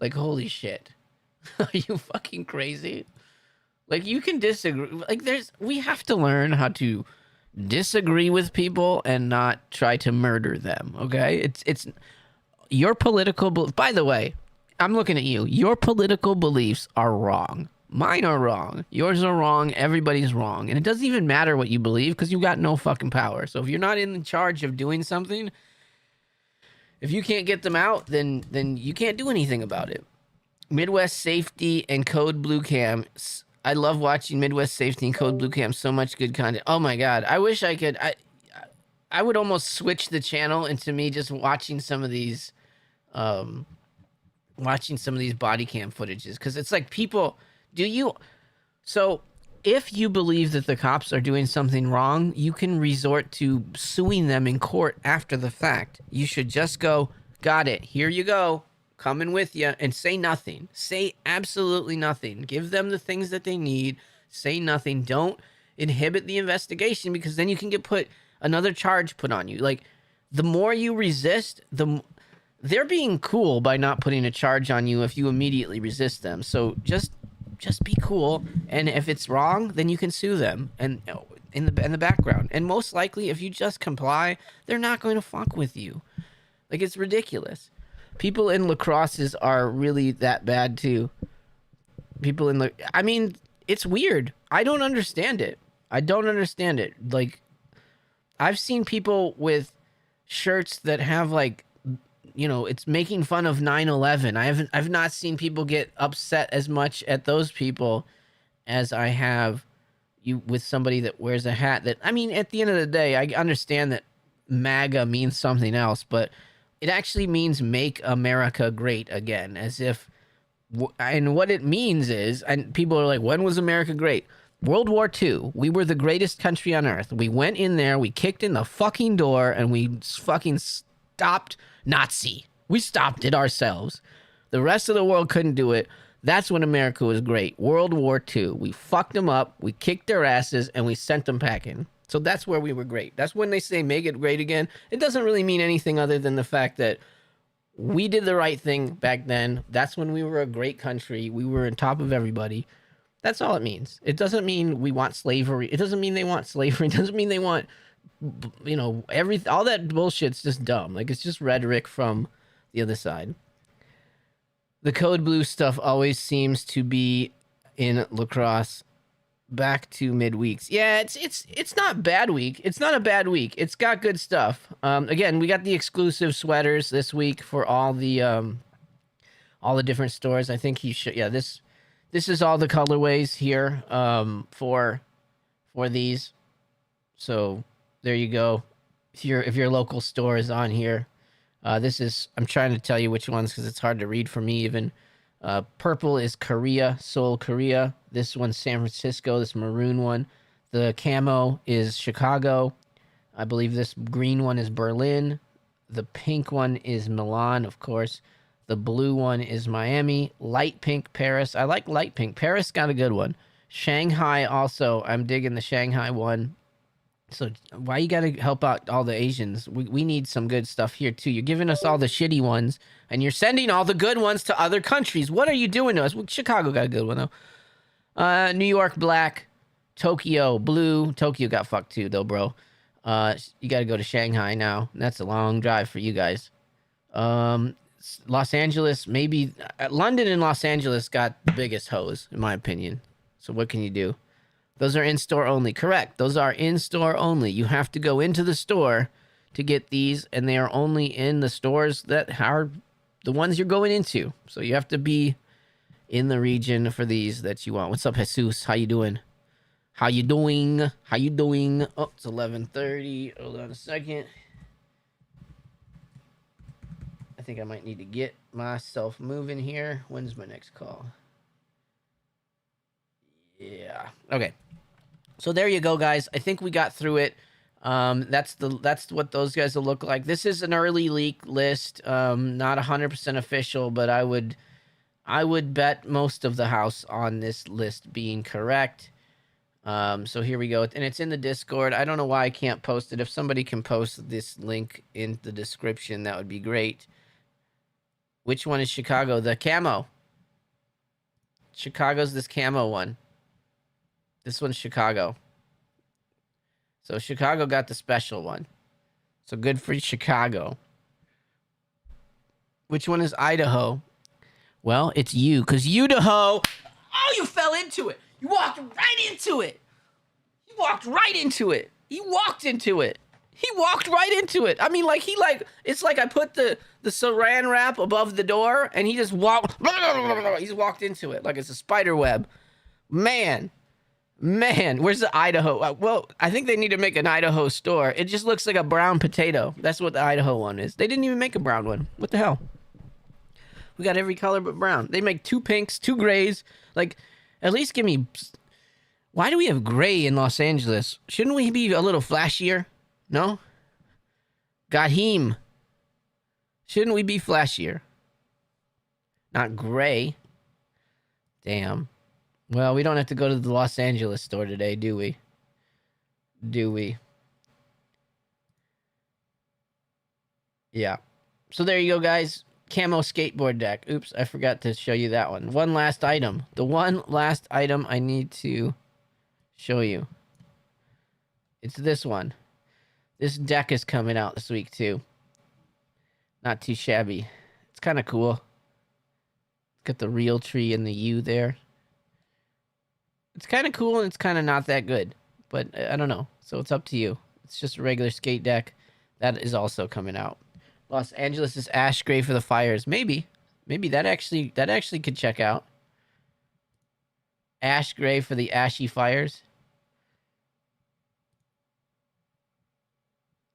Like, holy shit. Are you fucking crazy? Like, you can disagree. Like, we have to learn how to disagree with people and not try to murder them, okay? It's your political... By the way, I'm looking at you. Your political beliefs are wrong. Mine are wrong. Yours are wrong. Everybody's wrong. And it doesn't even matter what you believe because you got no fucking power. So if you're not in charge of doing something, if you can't get them out, then you can't do anything about it. Midwest Safety and Code Blue Cam. I love watching Midwest Safety and Code Blue Cam. So much good content. Oh my God. I wish I could. I would almost switch the channel into me just watching some of these body cam footages. Because it's like people... So if you believe that the cops are doing something wrong, you can resort to suing them in court after the fact. You should just go, got it, here you go, coming with you, and say nothing. Say absolutely nothing. Give them the things that they need. Say nothing. Don't inhibit the investigation because then you can get another charge put on you. Like, the more you resist, they're being cool by not putting a charge on you if you immediately resist them. So just be cool, and if it's wrong, then you can sue them and in the background. And most likely, if you just comply, they're not going to fuck with you. Like, it's ridiculous. People in lacrosses are really that bad too. I mean, it's weird. I don't understand it. Like, I've seen people with shirts that have like, you know, it's making fun of 9/11. I've not seen people get upset as much at those people as I have with somebody that wears a hat that, I mean, at the end of the day, I understand that MAGA means something else, but it actually means make America great again, as if, and what it means is, and people are like, when was America great? World War II. We were the greatest country on earth. We went in there, we kicked in the fucking door, and we fucking stopped Nazi. We stopped it ourselves. The rest of the world couldn't do it. That's when America was great. World War II. We fucked them up, we kicked their asses, and we sent them packing. So that's where we were great. That's when they say make it great again. It doesn't really mean anything other than the fact that we did the right thing back then. That's when we were a great country. We were on top of everybody. That's all it means. It doesn't mean we want slavery. It doesn't mean they want slavery. It doesn't mean they want, you know, all that bullshit's just dumb. Like, it's just rhetoric from the other side. The Code Blue stuff always seems to be in lacrosse. Back to midweeks. Yeah, it's not bad week. It's not a bad week. It's got good stuff. Again, we got the exclusive sweaters this week for all the different stores. I think he should. Yeah, this is all the colorways here for these. So there you go. If your local store is on here, this is. I'm trying to tell you which ones because it's hard to read for me even. Purple is Korea, Seoul, Korea. This one's San Francisco, this maroon one. The camo is Chicago. I believe this green one is Berlin. The pink one is Milan, of course. The blue one is Miami. Light pink, Paris. I like light pink. Paris got a good one. Shanghai also. I'm digging the Shanghai one. So why you gotta help out all the Asians? We need some good stuff here too. You're giving us all the shitty ones, and you're sending all the good ones to other countries. What are you doing to us? Well, Chicago got a good one though. New York black, Tokyo blue. Tokyo got fucked too though, bro. You gotta go to Shanghai now. That's a long drive for you guys. Los Angeles, maybe London and Los Angeles got the biggest hose in my opinion. So what can you do? Those are in-store only. Correct. Those are in-store only. You have to go into the store to get these, and they are only in the stores that are the ones you're going into. So you have to be in the region for these that you want. What's up, Jesus? How you doing? How you doing? How you doing? Oh, it's 11:30. Hold on a second. think I might need to get myself moving here. When's my next call? Yeah. Okay. So there you go, guys. I think we got through it. That's what those guys will look like. This is an early leak list. Not 100% official, but I would bet most of the house on this list being correct. So here we go. And it's in the Discord. I don't know why I can't post it. If somebody can post this link in the description, that would be great. Which one is Chicago? The camo. Chicago's this camo one. This one's Chicago. So Chicago got the special one. So good for Chicago. Which one is Idaho? Well, it's you, because Idaho. Oh, you fell into it. You walked right into it. You walked right into it. He walked into it. He walked right into it. I mean, it's like I put the saran wrap above the door, and he just walked. He's walked into it like it's a spider web. Man, where's the Idaho? Well, I think they need to make an Idaho store. It just looks like a brown potato. That's what the Idaho one is. They didn't even make a brown one. What the hell? We got every color but brown. They make 2 pinks, 2 grays. Like, at least give me... Why do we have gray in Los Angeles? Shouldn't we be a little flashier? No? Got him. Shouldn't we be flashier? Not gray. Damn. Well, we don't have to go to the Los Angeles store today, do we? Do we? Yeah. So there you go, guys. Camo skateboard deck. Oops, I forgot to show you that one. One last item. The one last item I need to show you. It's this one. This deck is coming out this week, too. Not too shabby. It's kind of cool. Got the real tree and the U there. It's kind of cool and it's kind of not that good. But I don't know. So it's up to you. It's just a regular skate deck. That is also coming out. Los Angeles is ash gray for the fires. Maybe that actually could check out. Ash gray for the ashy fires.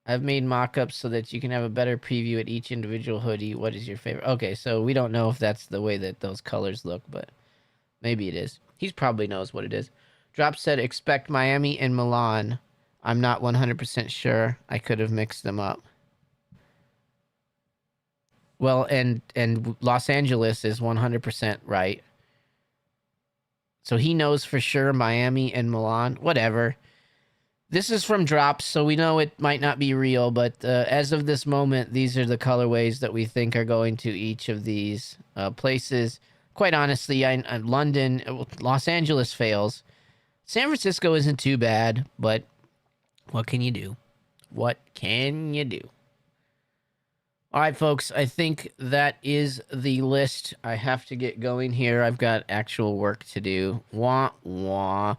I've made mock-ups so that you can have a better preview at each individual hoodie. What is your favorite? Okay, so we don't know if that's the way that those colors look, but maybe it is. He probably knows what it is. Drop said expect Miami and Milan. I'm not 100% sure. I could have mixed them up. Well, and Los Angeles is 100% right. So he knows for sure Miami and Milan. Whatever. This is from Drops, so we know it might not be real, but as of this moment, these are the colorways that we think are going to each of these places. Quite honestly, London, Los Angeles fails. San Francisco isn't too bad, but what can you do? What can you do? All right, folks, I think that is the list. I have to get going here. I've got actual work to do. Wah, wah.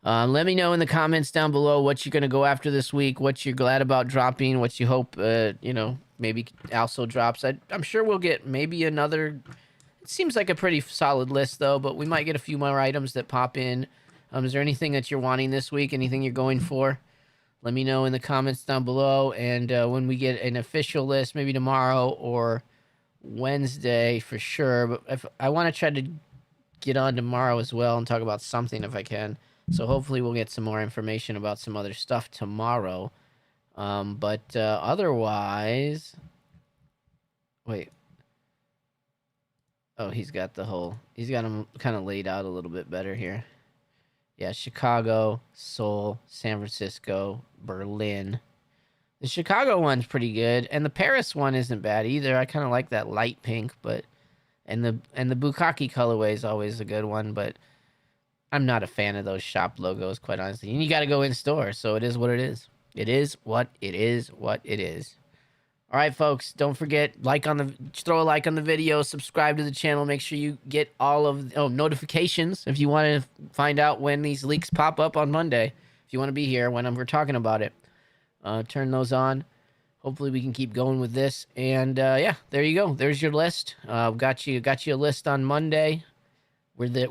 Let me know in the comments down below what you're going to go after this week, what you're glad about dropping, what you hope, maybe also drops. I'm sure we'll get maybe another... It seems like a pretty solid list, though, but we might get a few more items that pop in. Is there anything that you're wanting this week? Anything you're going for? Let me know in the comments down below, and when we get an official list, maybe tomorrow or Wednesday for sure. But if I want to try to get on tomorrow as well and talk about something if I can. So hopefully we'll get some more information about some other stuff tomorrow. But otherwise... Wait. Oh, he's got them kind of laid out a little bit better here. Yeah, Chicago, Seoul, San Francisco, Berlin. The Chicago one's pretty good, and the Paris one isn't bad either. I kind of like that light pink, but and the Bukkake colorway is always a good one, but I'm not a fan of those shop logos, quite honestly. And you got to go in store, so it is what it is. It is what it is. What it is. All right, folks, don't forget, throw a like on the video, subscribe to the channel, make sure you get all of notifications if you want to find out when these leaks pop up on Monday. If you want to be here when we're talking about it, turn those on. Hopefully we can keep going with this. And yeah, there you go. There's your list. Got you a list on Monday. I'm the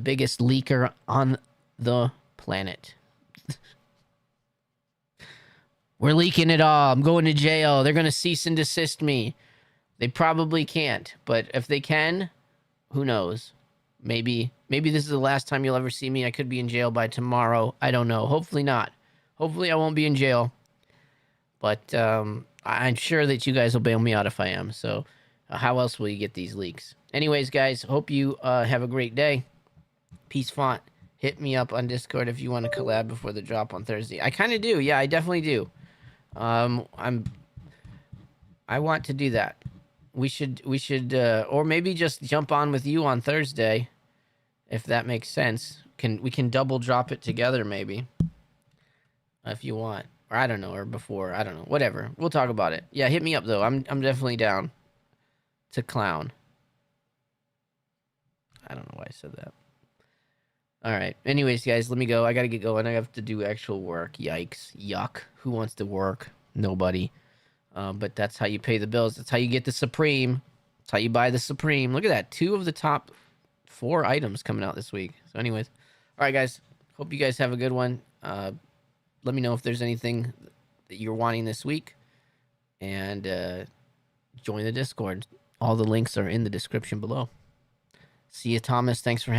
biggest leaker on the planet. We're leaking it all. I'm going to jail. They're going to cease and desist me. They probably can't, but if they can, who knows? Maybe this is the last time you'll ever see me. I could be in jail by tomorrow. I don't know. Hopefully not. Hopefully I won't be in jail. But I'm sure that you guys will bail me out if I am. So how else will you get these leaks? Anyways, guys, hope you have a great day. Peace font. Hit me up on Discord if you want to collab before the drop on Thursday. I kind of do. Yeah, I definitely do. I want to do that. We should, or maybe just jump on with you on Thursday, if that makes sense. We can double drop it together, maybe, if you want, or I don't know, or before, I don't know, whatever. We'll talk about it. Yeah, hit me up though. I'm definitely down to clown. I don't know why I said that. All right. Anyways, guys, let me go. I gotta get going. I have to do actual work. Yikes. Yuck. Who wants to work? Nobody. But that's how you pay the bills. That's how you get the Supreme. That's how you buy the Supreme. Look at that. 2 of the top 4 items coming out this week. So anyways. All right, guys. Hope you guys have a good one. Let me know if there's anything that you're wanting this week. And join the Discord. All the links are in the description below. See you, Thomas. Thanks for hanging.